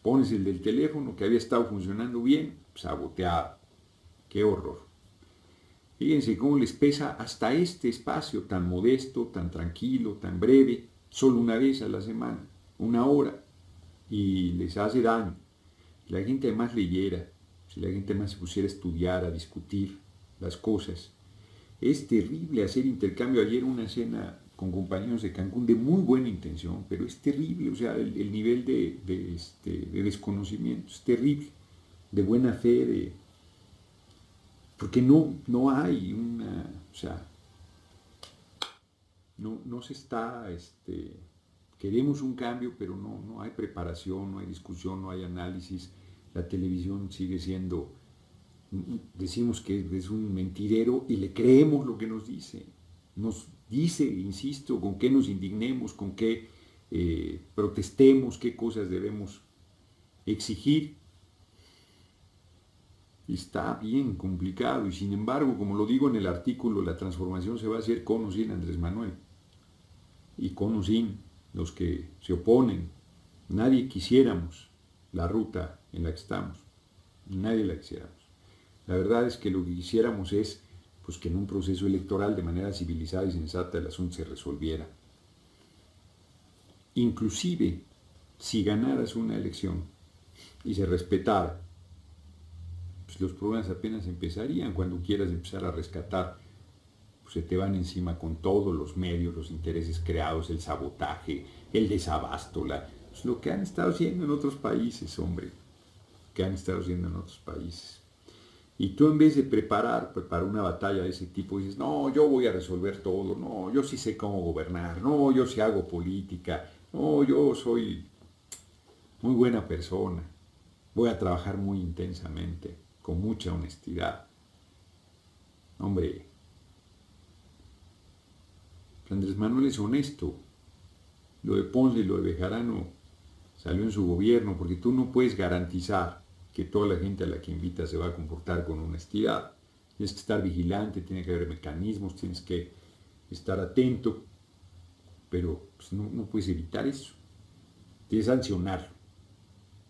A: Pones el del teléfono que había estado funcionando bien, saboteado. ¡Qué horror! Fíjense cómo les pesa hasta este espacio tan modesto, tan tranquilo, tan breve, solo una vez a la semana, 1 hora, y les hace daño. Si la gente además leyera, si la gente además se pusiera a estudiar, a discutir las cosas. Es terrible hacer intercambio. Ayer una cena con compañeros de Cancún de muy buena intención, pero es terrible, o sea, el nivel de desconocimiento es terrible, de buena fe, porque no hay una, o sea, no se está, queremos un cambio, pero no hay preparación, no hay discusión, no hay análisis. La televisión sigue siendo, decimos que es un mentirero y le creemos lo que nos dice. Nos dice, insisto, con qué nos indignemos, con qué protestemos, qué cosas debemos exigir. Está bien complicado y sin embargo, como lo digo en el artículo, la transformación se va a hacer con o sin Andrés Manuel y con o sin los que se oponen. Nadie quisiéramos la ruta en la que estamos, nadie la quisiéramos. La verdad es que lo que quisiéramos es pues, que en un proceso electoral de manera civilizada y sensata el asunto se resolviera. Inclusive, si ganaras una elección y se respetara, pues los problemas apenas empezarían. Cuando quieras empezar a rescatar, pues se te van encima con todos los medios, los intereses creados, el sabotaje, el desabasto, pues lo que han estado haciendo en otros países, hombre, Y tú en vez de preparar para una batalla de ese tipo, dices, no, yo voy a resolver todo, no, yo sí sé cómo gobernar, no, yo sí hago política, no, yo soy muy buena persona, voy a trabajar muy intensamente, con mucha honestidad. Hombre, Andrés Manuel es honesto. Lo de Ponce y lo de Bejarano salió en su gobierno, porque tú no puedes garantizar que toda la gente a la que invitas se va a comportar con honestidad. Tienes que estar vigilante, tiene que haber mecanismos, tienes que estar atento, pero pues, no puedes evitar eso. Tienes que sancionarlo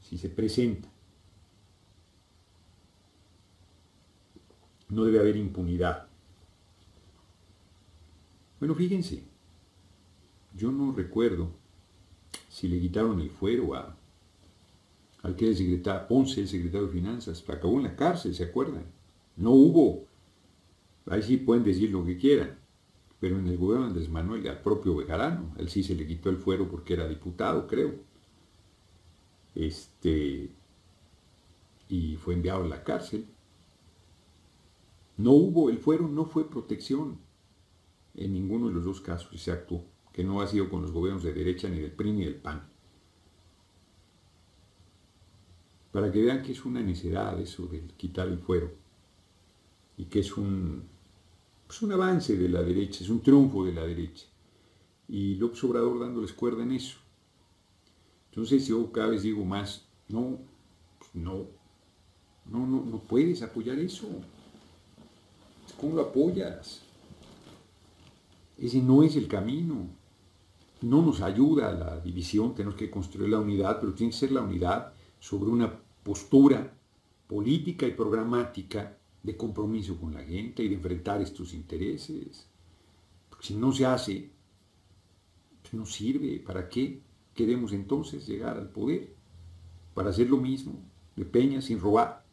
A: si se presenta. No debe haber impunidad. Bueno, fíjense, yo no recuerdo si le quitaron el fuero al que era el secretario, Ponce, el secretario de Finanzas, acabó en la cárcel, ¿se acuerdan? No hubo, ahí sí pueden decir lo que quieran, pero en el gobierno de Andrés Manuel, al propio Bejarano, él sí se le quitó el fuero porque era diputado, creo. Y fue enviado a la cárcel. El fuero no fue protección en ninguno de los dos casos, exacto, que no ha sido con los gobiernos de derecha ni del PRI ni del PAN. Para que vean que es una necedad eso de quitar el fuero y que es un avance de la derecha, es un triunfo de la derecha. Y López Obrador dándoles cuerda en eso. Entonces yo cada vez digo más, no puedes apoyar eso. ¿Cómo lo apoyas? Ese no es el camino. No nos ayuda a la división, tenemos que construir la unidad, pero tiene que ser la unidad sobre una postura política y programática de compromiso con la gente y de enfrentar estos intereses. Porque si no se hace, pues no sirve. ¿Para qué queremos entonces llegar al poder? Para hacer lo mismo de Peña sin robar.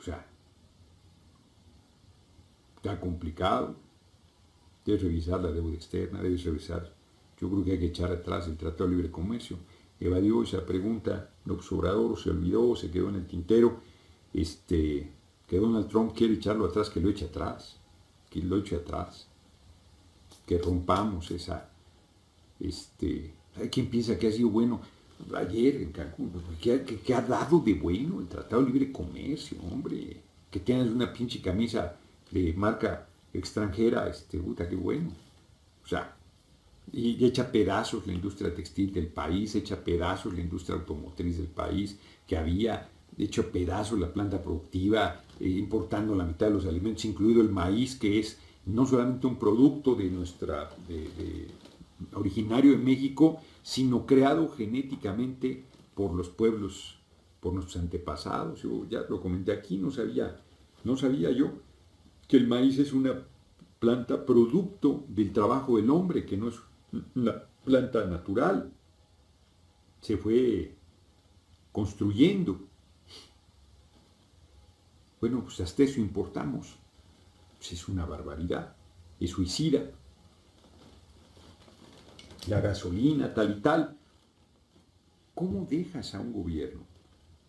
A: O sea, está complicado. Debes revisar la deuda externa, debes revisar. Yo creo que hay que echar atrás el Tratado de Libre Comercio. Evadió esa pregunta López Obrador, se olvidó, se quedó en el tintero. Que Donald Trump quiere echarlo atrás, que lo eche atrás. Que lo eche atrás. Que rompamos esa. Hay quien piensa que ha sido bueno ayer en Cancún. ¿Qué ha dado de bueno el Tratado de Libre Comercio, hombre? Que tienes una pinche camisa de marca extranjera, puta, qué bueno. O sea, y echa pedazos la industria textil del país, echa pedazos la industria automotriz del país, que había hecho pedazos la planta productiva, importando la mitad de los alimentos, incluido el maíz, que es no solamente un producto de originario de México, sino creado genéticamente por los pueblos, por nuestros antepasados. Yo ya lo comenté aquí, no sabía yo que el maíz es una planta producto del trabajo del hombre, que no es una planta natural. Se fue construyendo. Bueno, pues hasta eso importamos. Pues es una barbaridad, es suicida. La gasolina, tal y tal. ¿Cómo dejas a un gobierno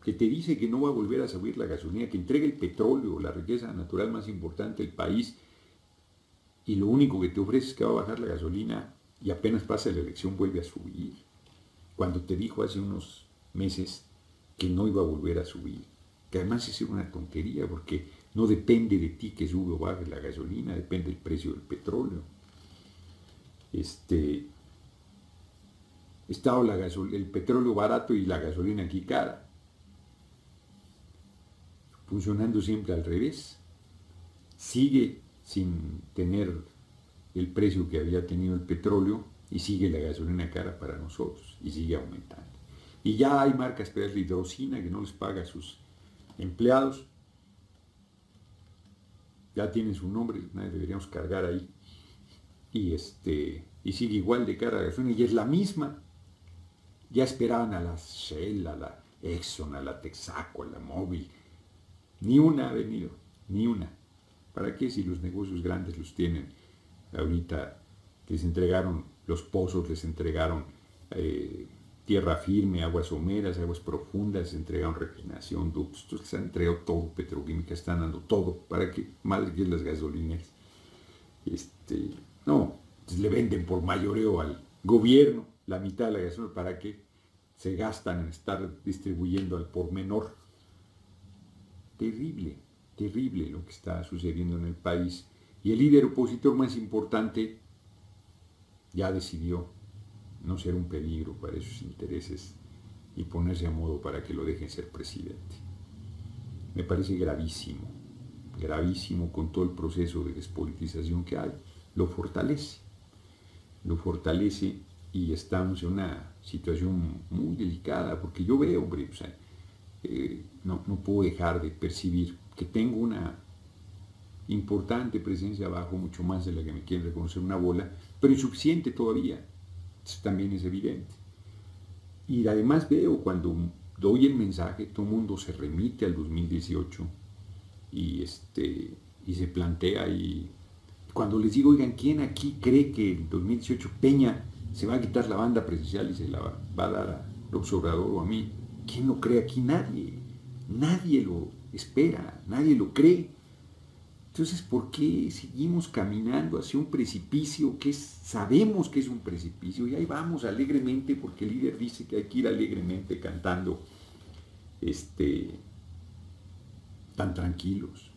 A: que te dice que no va a volver a subir la gasolina, que entrega el petróleo, la riqueza natural más importante del país, y lo único que te ofrece es que va a bajar la gasolina y apenas pasa la elección vuelve a subir? Cuando te dijo hace unos meses que no iba a volver a subir, que además es una tontería porque no depende de ti que sube o baje la gasolina, depende del precio del petróleo. Estaba el petróleo barato y la gasolina aquí cara, funcionando siempre al revés. Sigue sin tener el precio que había tenido el petróleo y sigue la gasolina cara para nosotros y sigue aumentando. Y ya hay marcas de hidrocina que no les paga a sus empleados. Ya tienen su nombre, deberíamos cargar ahí. Y sigue igual de cara a la gasolina y es la misma. Ya esperaban a la Shell, a la Exxon, a la Texaco, a la Mobil. Ni una ha venido, ni una. ¿Para qué si los negocios grandes los tienen? Ahorita les entregaron los pozos, les entregaron tierra firme, aguas someras, aguas profundas, les entregaron refinación, ductos, les han entregado todo, petroquímica, están dando todo. ¿Para qué? Madre que las gasolineras. No, pues le venden por mayoreo al gobierno la mitad de la gasolina. ¿Para qué? Se gastan en estar distribuyendo al por menor. Terrible, terrible lo que está sucediendo en el país. Y el líder opositor más importante ya decidió no ser un peligro para esos intereses y ponerse a modo para que lo dejen ser presidente. Me parece gravísimo, gravísimo con todo el proceso de despolitización que hay. Lo fortalece y estamos en una situación muy delicada, porque yo veo, hombre, o sea, no puedo dejar de percibir que tengo una importante presencia abajo, mucho más de la que me quieren reconocer una bola, pero insuficiente todavía. Eso también es evidente. Y además veo cuando doy el mensaje, todo el mundo se remite al 2018 y se plantea, y cuando les digo, oigan, ¿quién aquí cree que en 2018 Peña se va a quitar la banda presidencial y se la va a dar a López Obrador o a mí? ¿Quién no cree aquí? Nadie. nadie lo espera, nadie lo cree. Entonces, ¿por qué seguimos caminando hacia un precipicio sabemos que es un precipicio y ahí vamos alegremente porque el líder dice que hay que ir alegremente cantando tan tranquilos,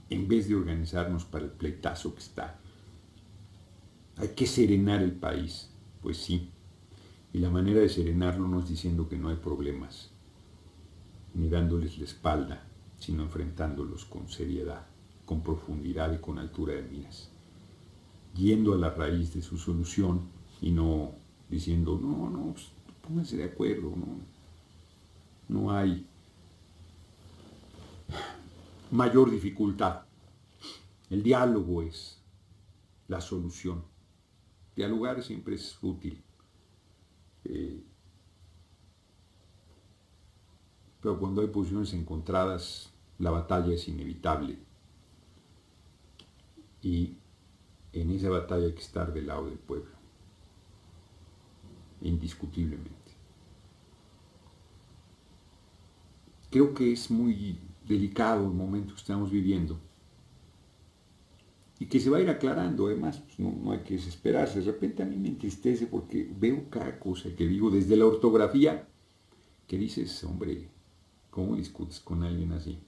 A: en vez de organizarnos para el pleitazo que está? Hay que serenar el país, pues sí, y la manera de serenarlo no es diciendo que no hay problemas, ni dándoles la espalda, sino enfrentándolos con seriedad, con profundidad y con altura de miras, yendo a la raíz de su solución y no diciendo, no, pues, pónganse de acuerdo, no hay mayor dificultad. El diálogo es la solución. Dialogar siempre es útil. Pero cuando hay posiciones encontradas, la batalla es inevitable. Y en esa batalla hay que estar del lado del pueblo, indiscutiblemente. Creo que es muy delicado el momento que estamos viviendo y que se va a ir aclarando. Además, pues no hay que desesperarse. De repente a mí me entristece porque veo cada cosa que digo, desde la ortografía, que dices, hombre, ¿cómo discutes con alguien así?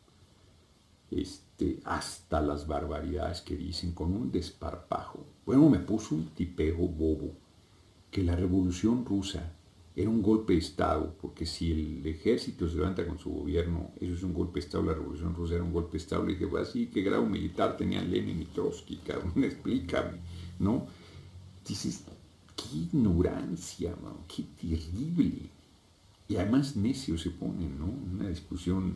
A: Hasta las barbaridades que dicen con un desparpajo. Bueno, me puso un tipejo bobo que la revolución rusa era un golpe de Estado, porque si el ejército se levanta con su gobierno, eso es un golpe de Estado. La revolución rusa era un golpe de Estado. Le dije, pues así, ¿qué grado militar tenían Lenin y Trotsky? Cabrón, explícame, ¿no? Dices, qué ignorancia, man, qué terrible. Y además necios se ponen, ¿no? Una discusión,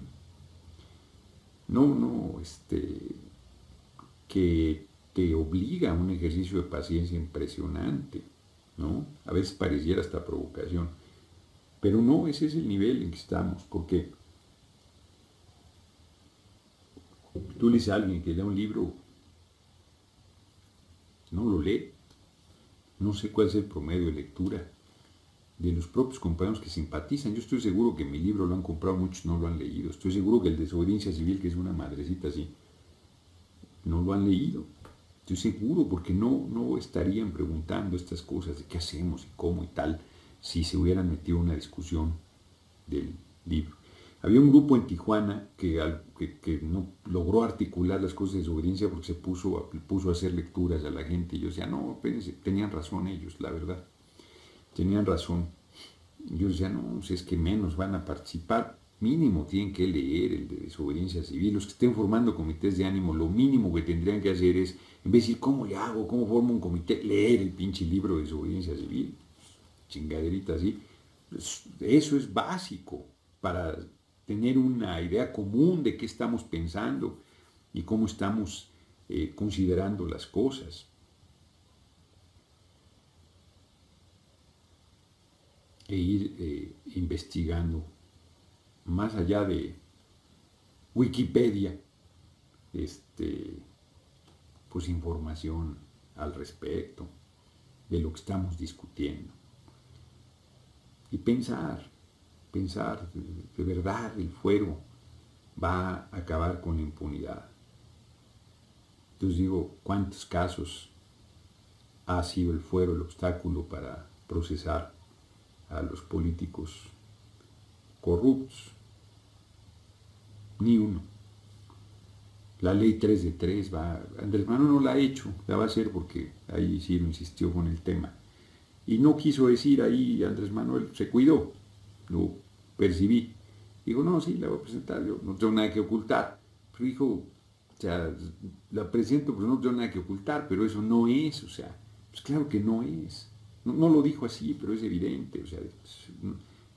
A: que te obliga a un ejercicio de paciencia impresionante, ¿no? A veces pareciera hasta provocación. Pero no, ese es el nivel en que estamos, porque tú le dices a alguien que lea un libro, no lo lee. No sé cuál es el promedio de lectura de los propios compañeros que simpatizan. Yo estoy seguro que mi libro lo han comprado, muchos no lo han leído. Estoy seguro que el Desobediencia Civil, que es una madrecita así, no lo han leído. Estoy seguro, porque no estarían preguntando estas cosas de qué hacemos y cómo y tal, si se hubieran metido en una discusión del libro. Había un grupo en Tijuana que no logró articular las cosas de desobediencia porque se puso a hacer lecturas a la gente. Y yo decía, no, espérense, tenían razón ellos, la verdad. Tenían razón. Yo decía, no, si es que menos van a participar, mínimo tienen que leer el de desobediencia civil. Los que estén formando comités de ánimo, lo mínimo que tendrían que hacer es, en vez de decir, ¿cómo le hago? ¿Cómo formo un comité? Leer el pinche libro de desobediencia civil. Chingaderita así. Eso es básico para tener una idea común de qué estamos pensando y cómo estamos considerando las cosas. E ir investigando más allá de Wikipedia, pues información al respecto de lo que estamos discutiendo. Y pensar de verdad el fuero va a acabar con la impunidad. Entonces digo, ¿cuántos casos ha sido el fuero el obstáculo para procesar a los políticos corruptos? Ni uno. La ley 3 de 3 Andrés Manuel no la ha hecho, la va a hacer porque ahí sí lo insistió con el tema. Y no quiso decir ahí, Andrés Manuel se cuidó, lo percibí. Digo, no, sí, la voy a presentar, yo no tengo nada que ocultar. Pero dijo, o sea, la presento, pero no tengo nada que ocultar, pero eso no es, o sea, pues claro que no es. No lo dijo así, pero es evidente, o sea,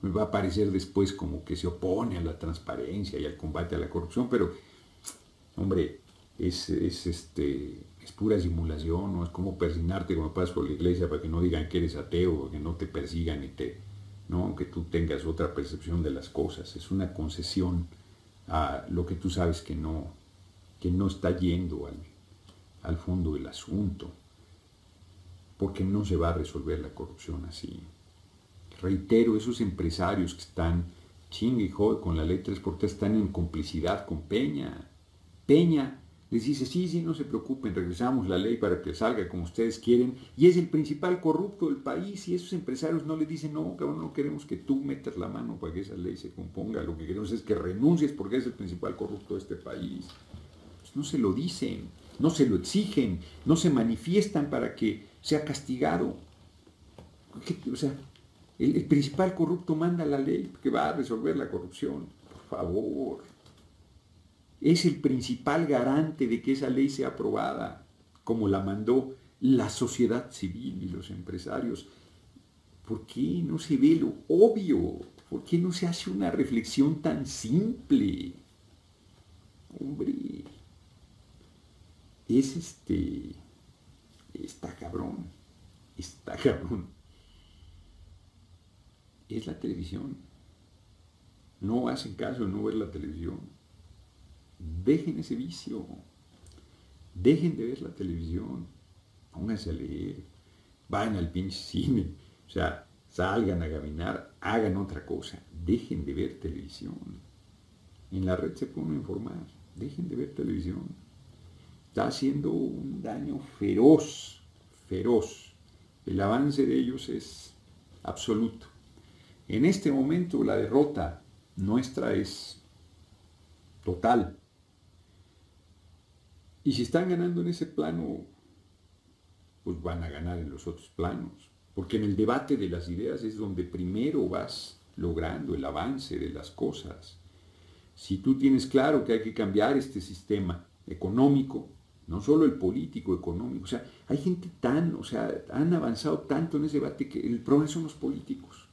A: me va a parecer después como que se opone a la transparencia y al combate a la corrupción, pero, hombre, es pura simulación, ¿no? Es como persignarte cuando pasas por la iglesia para que no digan que eres ateo, que no te persigan ¿no? Aunque tú tengas otra percepción de las cosas. Es una concesión a lo que tú sabes que no está yendo al fondo del asunto, porque no se va a resolver la corrupción así. Reitero, esos empresarios que están Chingue y jode con la ley 3x3, están en complicidad con Peña. Peña les dice, sí, sí, no se preocupen, regresamos la ley para que salga como ustedes quieren, y es el principal corrupto del país, y esos empresarios no le dicen, no, cabrón, no queremos que tú metas la mano para que esa ley se componga, lo que queremos es que renuncies porque es el principal corrupto de este país. Pues no se lo dicen, no se lo exigen, no se manifiestan para que sea castigado. O sea, el principal corrupto manda la ley que va a resolver la corrupción. Por favor. Es el principal garante de que esa ley sea aprobada, como la mandó la sociedad civil y los empresarios. ¿Por qué no se ve lo obvio? ¿Por qué no se hace una reflexión tan simple? Hombre, es está cabrón, está cabrón. Es la televisión. No hacen caso de no ver la televisión. Dejen ese vicio. Dejen de ver la televisión. Pónganse a leer. Vayan al pinche cine. O sea, salgan a caminar. Hagan otra cosa. Dejen de ver televisión. En la red se puede informar. Dejen de ver televisión. Está haciendo un daño feroz. Feroz. El avance de ellos es absoluto. En este momento la derrota nuestra es total. Y si están ganando en ese plano, pues van a ganar en los otros planos. Porque en el debate de las ideas es donde primero vas logrando el avance de las cosas. Si tú tienes claro que hay que cambiar este sistema económico, no solo el político, económico, o sea, hay gente han avanzado tanto en ese debate que el problema son los políticos.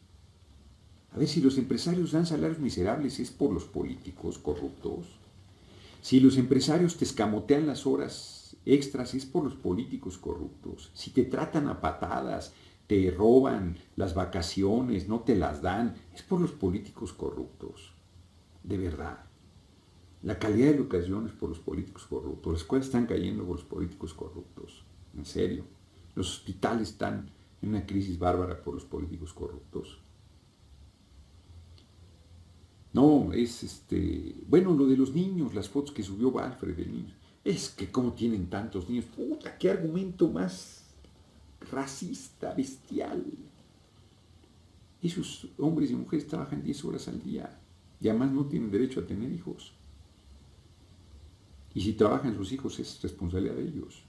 A: A ver, si los empresarios dan salarios miserables, ¿es por los políticos corruptos? Si los empresarios te escamotean las horas extras, es por los políticos corruptos. Si te tratan a patadas, te roban las vacaciones, no te las dan, es por los políticos corruptos. De verdad. La calidad de educación es por los políticos corruptos. Las escuelas están cayendo por los políticos corruptos. En serio. Los hospitales están en una crisis bárbara por los políticos corruptos. No, bueno, lo de los niños, las fotos que subió Alfred de niños. Es que cómo tienen tantos niños. Puta, qué argumento más racista, bestial. Esos hombres y mujeres trabajan 10 horas al día y además no tienen derecho a tener hijos. Y si trabajan sus hijos es responsabilidad de ellos.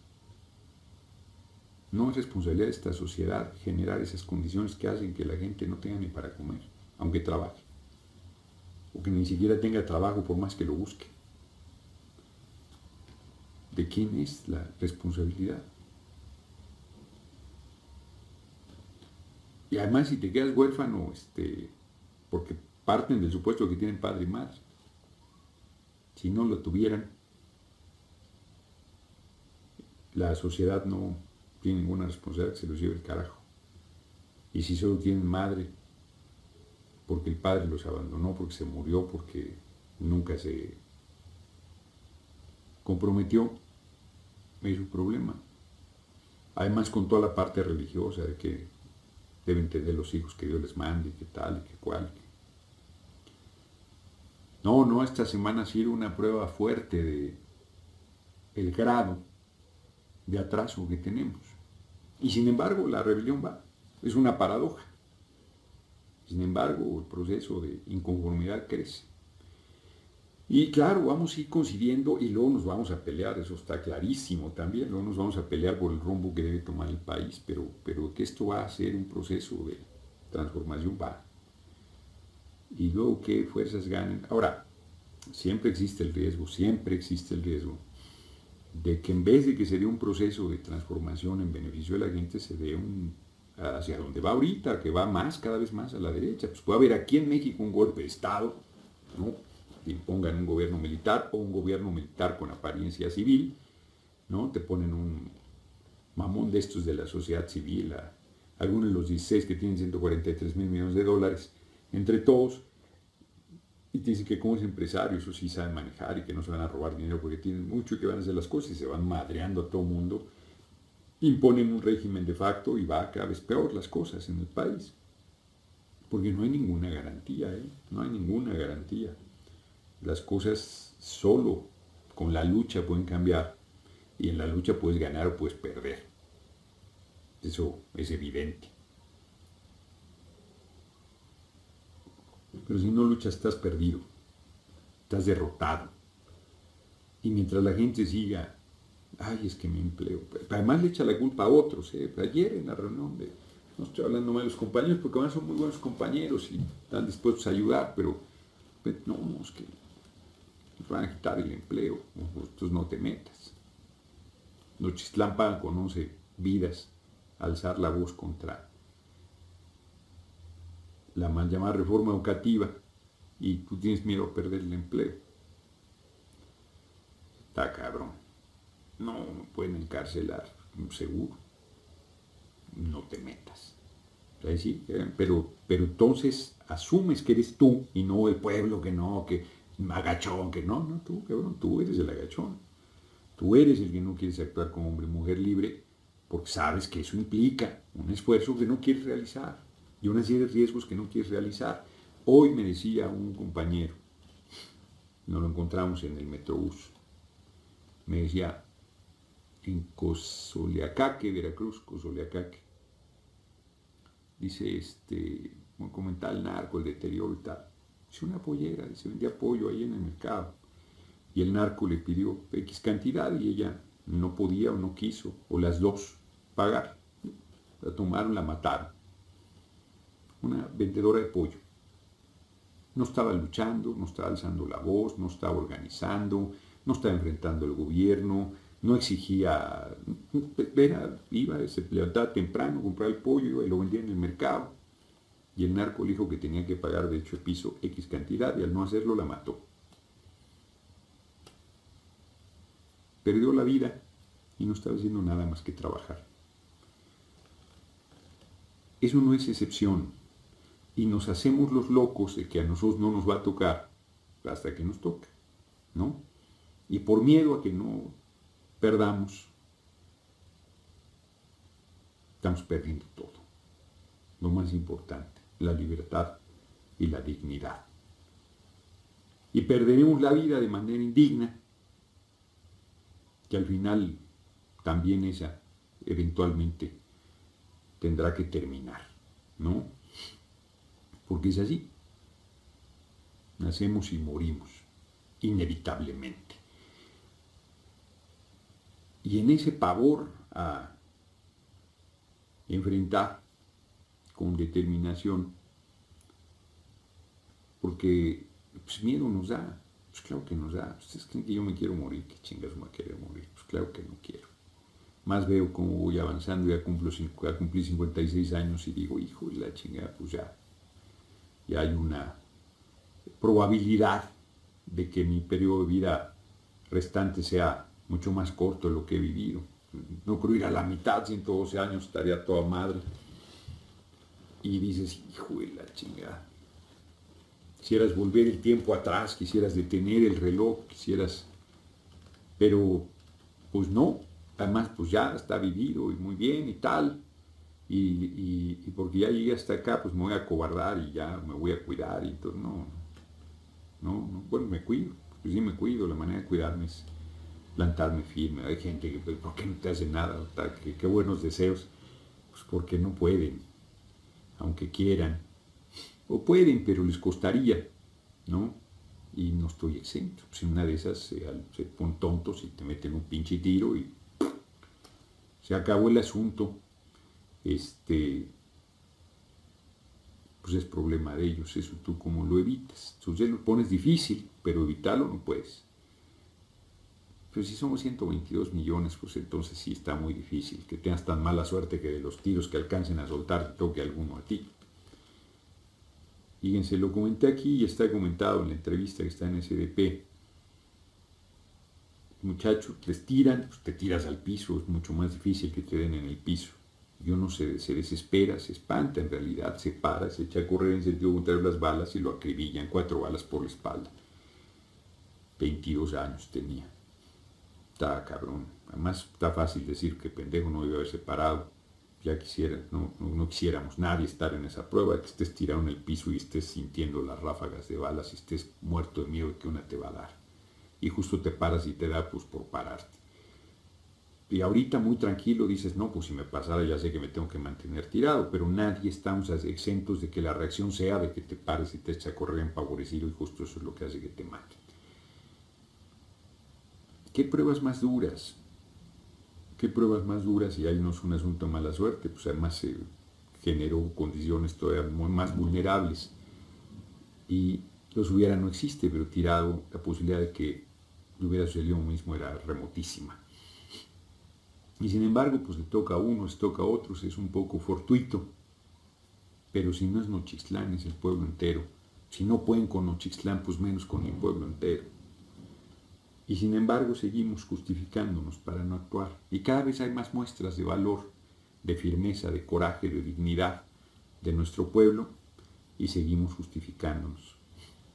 A: No es responsabilidad de esta sociedad generar esas condiciones que hacen que la gente no tenga ni para comer, aunque trabaje. O que ni siquiera tenga trabajo por más que lo busque. ¿De quién es la responsabilidad? Y además si te quedas huérfano, porque parten del supuesto que tienen padre y madre. Si no lo tuvieran, la sociedad no tiene ninguna responsabilidad que se los lleve el carajo. Y si solo tienen madre, porque el padre los abandonó, porque se murió, porque nunca se comprometió, es su problema. Además con toda la parte religiosa de que deben tener los hijos que Dios les mande, que tal, y que cual. No, esta semana ha sido una prueba fuerte de el grado de atraso que tenemos. Y sin embargo la rebelión va, es una paradoja. Sin embargo, el proceso de inconformidad crece. Y claro, vamos a ir coincidiendo y luego nos vamos a pelear, eso está clarísimo también, luego nos vamos a pelear por el rumbo que debe tomar el país, pero que esto va a ser un proceso de transformación, va. Y luego qué fuerzas ganen. Ahora, siempre existe el riesgo de que en vez de que se dé un proceso de transformación en beneficio de la gente, se dé hacia donde va ahorita, que va cada vez más a la derecha. Pues puede haber aquí en México un golpe de Estado, ¿no? Que impongan un gobierno militar o un gobierno militar con apariencia civil, ¿no? Te ponen un mamón de estos de la sociedad civil, algunos de los 16 que tienen 143,000 millones de dólares, entre todos, y te dicen que como es empresario, eso sí saben manejar y que no se van a robar dinero porque tienen mucho y que van a hacer las cosas y se van madreando a todo mundo. Imponen un régimen de facto y va cada vez peor las cosas en el país. Porque no hay ninguna garantía, ¿eh? No hay ninguna garantía. Las cosas solo con la lucha pueden cambiar y en la lucha puedes ganar o puedes perder. Eso es evidente. Pero si no luchas estás perdido, estás derrotado. Y mientras la gente siga, ay, es que mi empleo, además le echa la culpa a otros. Ayer en la reunión, no estoy hablando mal de los compañeros, porque además son muy buenos compañeros y están dispuestos a ayudar, pero no, es que nos van a quitar el empleo, entonces no te metas. Nochistlán conoce vidas, alzar la voz contra la mal llamada reforma educativa y tú tienes miedo a perder el empleo. Está cabrón. No me pueden encarcelar, seguro. No te metas. ¿Sí? Pero entonces asumes que eres tú y no el pueblo, que no, que agachón, que no, tú, cabrón, tú eres el agachón. Tú eres el que no quieres actuar como hombre y mujer libre porque sabes que eso implica un esfuerzo que no quieres realizar y una serie de riesgos que no quieres realizar. Hoy me decía un compañero, nos lo encontramos en el Metrobús, me decía, en Cozoleacaque, Veracruz, Cozoleacaque, dice, como comentaba el narco, el deterioro y tal, dice una pollera, dice, vendía pollo ahí en el mercado, y el narco le pidió X cantidad y ella no podía o no quiso, o las dos, pagar. La tomaron, la mataron. Una vendedora de pollo. No estaba luchando, no estaba alzando la voz, no estaba organizando, no estaba enfrentando al gobierno, no exigía, iba, se levantaba temprano, compraba el pollo, iba y lo vendía en el mercado. Y el narco le dijo que tenía que pagar derecho de piso X cantidad y al no hacerlo la mató. Perdió la vida y no estaba haciendo nada más que trabajar. Eso no es excepción. Y nos hacemos los locos de que a nosotros no nos va a tocar hasta que nos toque, ¿no? Y por miedo a que no perdamos, estamos perdiendo todo. Lo más importante, la libertad y la dignidad. Y perderemos la vida de manera indigna, que al final también esa eventualmente tendrá que terminar, ¿no? Porque es así. Nacemos y morimos, inevitablemente. Y en ese pavor a enfrentar con determinación, porque pues, miedo nos da, pues claro que nos da. ¿Ustedes creen que yo me quiero morir? ¿Qué chingas me va a querer morir? Pues claro que no quiero. Más veo cómo voy avanzando, ya cumplí 56 años y digo, hijo de la chingada, pues ya hay una probabilidad de que mi periodo de vida restante sea mucho más corto de lo que he vivido. No creo ir a la mitad, 112 años estaría toda madre. Y dices, hijo de la chingada. Quisieras volver el tiempo atrás, quisieras detener el reloj, pero pues no. Además, pues ya está vivido y muy bien y tal. Y porque ya llegué hasta acá, pues me voy a acobardar y ya me voy a cuidar. Y entonces, no, bueno, me cuido. Pues sí me cuido, la manera de cuidarme es plantarme firme. Hay gente que, ¿por qué no te hace nada? Qué buenos deseos. Pues porque no pueden, aunque quieran. O pueden, pero les costaría, ¿no? Y no estoy exento. Pues en una de esas se ponen tontos y te meten un pinche tiro y se acabó el asunto. Pues es problema de ellos, eso tú cómo lo evitas. Entonces lo pones difícil, pero evitarlo no puedes. Pero si somos 122 millones, pues entonces sí está muy difícil que tengas tan mala suerte que de los tiros que alcancen a soltar te toque alguno a ti. Fíjense, lo comenté aquí y está comentado en la entrevista que está en SDP. Muchachos, les tiran, pues te tiras al piso, es mucho más difícil que te den en el piso. Y uno se desespera, se espanta en realidad, se para, se echa a correr en sentido contrario las balas y lo acribillan, 4 balas por la espalda. 22 años tenía. Está cabrón. Además está fácil decir que pendejo no debe haberse parado. ya no quisiéramos nadie estar en esa prueba, que estés tirado en el piso y estés sintiendo las ráfagas de balas y estés muerto de miedo de que una te va a dar. Y justo te paras y te da pues por pararte. Y ahorita muy tranquilo dices, no, pues si me pasara ya sé que me tengo que mantener tirado, pero nadie estamos exentos de que la reacción sea de que te pares y te eches a correr empavorecido y justo eso es lo que hace que te maten. ¿Qué pruebas más duras? ¿Qué pruebas más duras? Y ahí no es un asunto de mala suerte, pues además se generó condiciones todavía más vulnerables. Y los hubiera no existe, pero tirado la posibilidad de que hubiera sucedido lo mismo era remotísima. Y sin embargo, pues le toca a unos, le toca a otros, es un poco fortuito. Pero si no es Nochistlán, es el pueblo entero. Si no pueden con Nochistlán, pues menos con el pueblo entero. Y sin embargo seguimos justificándonos para no actuar. Y cada vez hay más muestras de valor, de firmeza, de coraje, de dignidad de nuestro pueblo y seguimos justificándonos.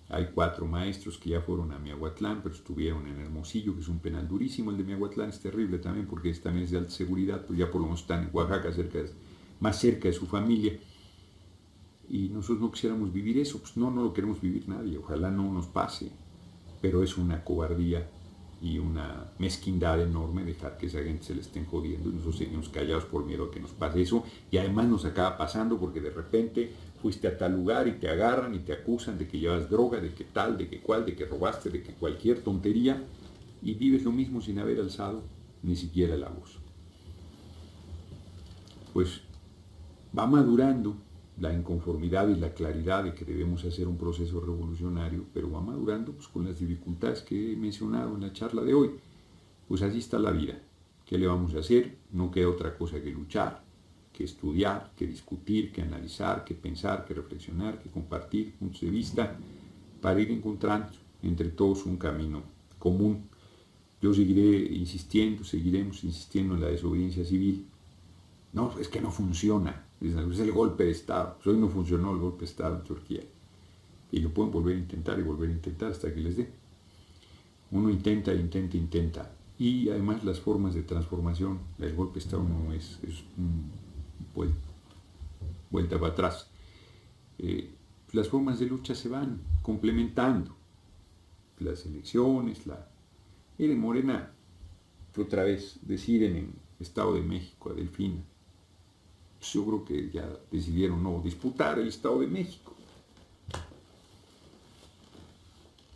A: Hay 4 maestros que ya fueron a Miahuatlán, pero estuvieron en Hermosillo, que es un penal durísimo. El de Miahuatlán es terrible también porque también es de alta seguridad, pues ya por lo menos están en Oaxaca, más cerca de su familia. Y nosotros no quisiéramos vivir eso, pues no lo queremos vivir nadie, ojalá no nos pase, pero es una cobardía y una mezquindad enorme dejar que esa gente se le estén jodiendo y nosotros seguimos callados por miedo a que nos pase eso, y además nos acaba pasando porque de repente fuiste a tal lugar y te agarran y te acusan de que llevas droga, de que tal, de que cual, de que robaste, de que cualquier tontería, y vives lo mismo sin haber alzado ni siquiera la voz. Pues va madurando la inconformidad y la claridad de que debemos hacer un proceso revolucionario, pero va madurando pues, con las dificultades que he mencionado en la charla de hoy. Pues así está la vida. ¿Qué le vamos a hacer? No queda otra cosa que luchar, que estudiar, que discutir, que analizar, que pensar, que reflexionar, que compartir puntos de vista para ir encontrando entre todos un camino común. Yo seguiremos insistiendo en la desobediencia civil. No, es que no funciona. Es el golpe de Estado. Pues hoy no funcionó el golpe de Estado en Turquía. Y lo pueden volver a intentar y volver a intentar hasta que les dé. Uno intenta. Y además las formas de transformación, el golpe de Estado no es vuelta para atrás. Las formas de lucha se van complementando. Las elecciones, Miren, Morena, otra vez, decir en el Estado de México, a Delfina, pues yo creo que ya decidieron no disputar el Estado de México.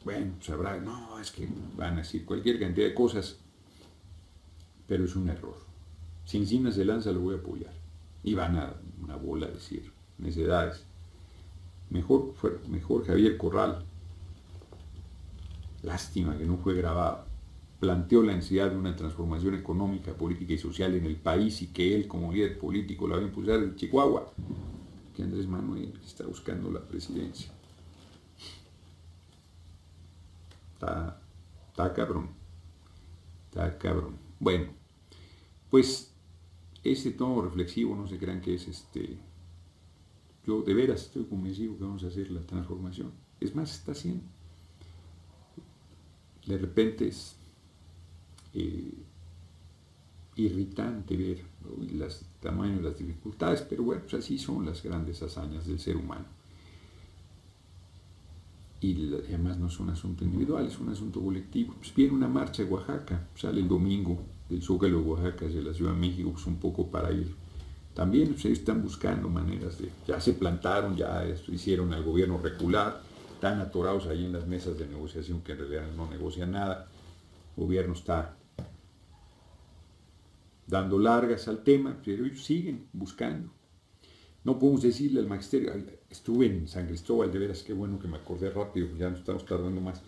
A: Bueno, sabrá, no, es que van a decir cualquier cantidad de cosas, pero es un error. Si Encina se lanza, lo voy a apoyar. Y van a una bola a decir necedades. Mejor Javier Corral, lástima que no fue grabado, planteó la necesidad de una transformación económica, política y social en el país y que él como líder político la va a impulsar desde Chihuahua, que Andrés Manuel está buscando la presidencia. Está cabrón. Bueno, pues ese tono reflexivo, no se crean que es yo de veras estoy convencido que vamos a hacer la transformación. Es más, está haciendo. De repente es irritante ver el tamaño de las dificultades, pero bueno, pues así son las grandes hazañas del ser humano. Y además no es un asunto individual, es un asunto colectivo. Pues viene una marcha de Oaxaca, sale el domingo del Zócalo de Oaxaca hacia la Ciudad de México, pues un poco para ir. También pues, ellos están buscando maneras de, ya se plantaron, ya hicieron al gobierno recular, están atorados ahí en las mesas de negociación que en realidad no negocian nada. El gobierno está dando largas al tema, pero ellos siguen buscando. No podemos decirle al magisterio, estuve en San Cristóbal, de veras, qué bueno que me acordé rápido, ya no estamos tardando más.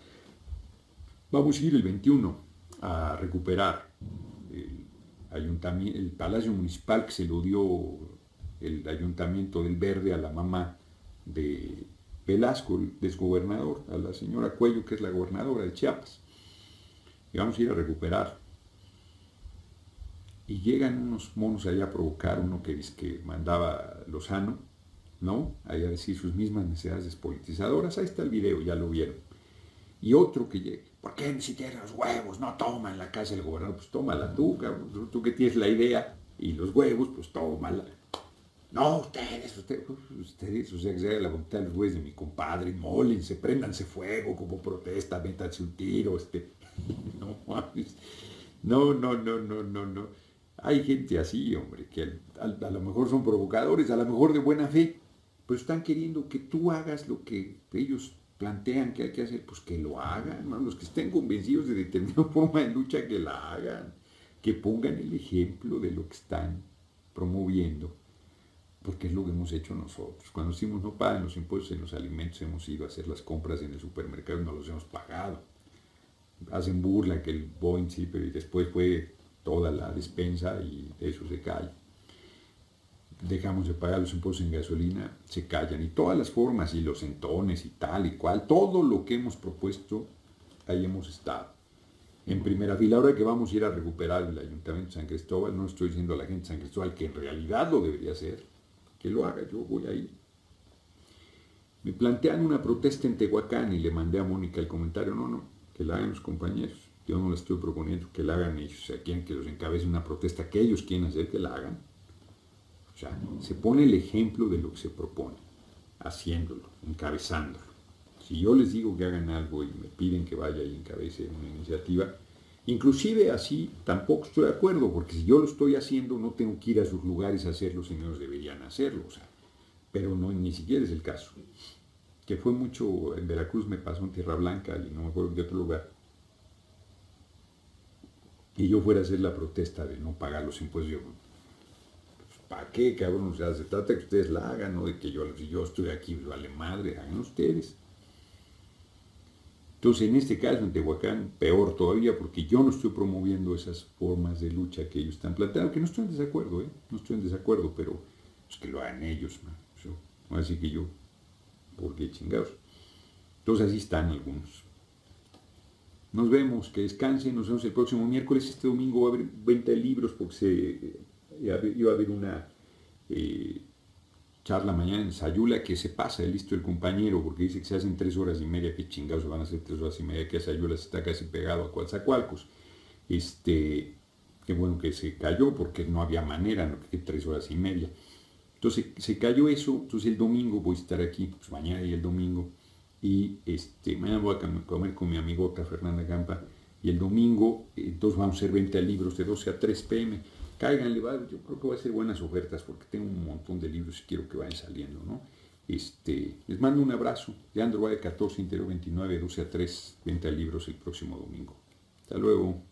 A: Vamos a ir el 21 a recuperar el Palacio Municipal que se lo dio el Ayuntamiento del Verde a la mamá de Velasco, el desgobernador, a la señora Cuello, que es la gobernadora de Chiapas. Y vamos a ir a recuperar. Y llegan unos monos allá a provocar, uno que dice que mandaba Lozano, ¿no? Allá a decir sus mismas necesidades despolitizadoras. Ahí está el video, ya lo vieron. Y otro que llega, ¿por qué ni siquiera los huevos no toman la casa del gobernador? Pues tómala tú, cabrón. Tú que tienes la idea, Y los huevos, pues todo mal. No, ustedes, o sea, que se haga la voluntad de los güeyes de mi compadre, mólense, préndanse fuego como protesta, métanse un tiro, no mames. No, no, no, no, no, no. Hay gente así, hombre, que a lo mejor son provocadores, a lo mejor de buena fe, pero están queriendo que tú hagas lo que ellos plantean que hay que hacer, pues que lo hagan, ¿no? Los que estén convencidos de determinada forma de lucha, que la hagan, que pongan el ejemplo de lo que están promoviendo, porque es lo que hemos hecho nosotros. Cuando decimos no pagan los impuestos en los alimentos, hemos ido a hacer las compras en el supermercado y no los hemos pagado. Hacen burla que el Boeing sí, pero después fue toda la despensa y eso se cae. Dejamos de pagar los impuestos en gasolina, se callan. Y todas las formas, y los entones y tal y cual, todo lo que hemos propuesto, ahí hemos estado. En primera fila, ahora que vamos a ir a recuperar el Ayuntamiento de San Cristóbal, no estoy diciendo a la gente de San Cristóbal que en realidad lo debería hacer, que lo haga, yo voy a ir. Me plantean una protesta en Tehuacán y le mandé a Mónica el comentario, no, que la hagan los compañeros. Yo no la estoy proponiendo que la hagan ellos, o sea, quieren que los encabece una protesta que ellos quieren hacer, que la hagan. O sea, se pone el ejemplo de lo que se propone, haciéndolo, encabezándolo. Si yo les digo que hagan algo y me piden que vaya y encabece una iniciativa, inclusive así tampoco estoy de acuerdo, porque si yo lo estoy haciendo no tengo que ir a sus lugares a hacerlo, si ellos deberían hacerlo, o sea, pero no, ni siquiera es el caso. Que fue mucho, en Veracruz me pasó en Tierra Blanca y no me acuerdo de otro lugar, y yo fuera a hacer la protesta de no pagar los impuestos, yo, pues, ¿para qué, cabrón? O sea, se trata de que ustedes la hagan, no de que si yo estoy aquí, pues vale madre, hagan ustedes. Entonces, en este caso, en Tehuacán, peor todavía, porque yo no estoy promoviendo esas formas de lucha que ellos están planteando, que no estoy en desacuerdo, no estoy en desacuerdo, pero pues que lo hagan ellos, man. No así que yo, ¿por qué chingados? Entonces, así están algunos. Nos vemos, que descansen, nos vemos el próximo miércoles. Este domingo va a haber venta de libros porque iba a haber una charla mañana en Sayula que se pasa el listo el compañero porque dice que se hacen 3 horas y media, que chingados se van a hacer 3 horas y media, que Sayula está casi pegado a Coatzacoalcos. Qué bueno que se cayó porque no había manera, no que 3 horas y media. Entonces se cayó eso, entonces el domingo voy a estar aquí, pues mañana y el domingo, y mañana voy a comer con mi amigota Fernanda Campa, y el domingo, entonces vamos a hacer venta de libros de 12 a 3 pm. Cáiganle, yo creo que va a ser buenas ofertas porque tengo un montón de libros y quiero que vayan saliendo, ¿no? Les mando un abrazo. Leandro Valle 14, Interior 29, 12 a 3, venta de libros el próximo domingo. Hasta luego.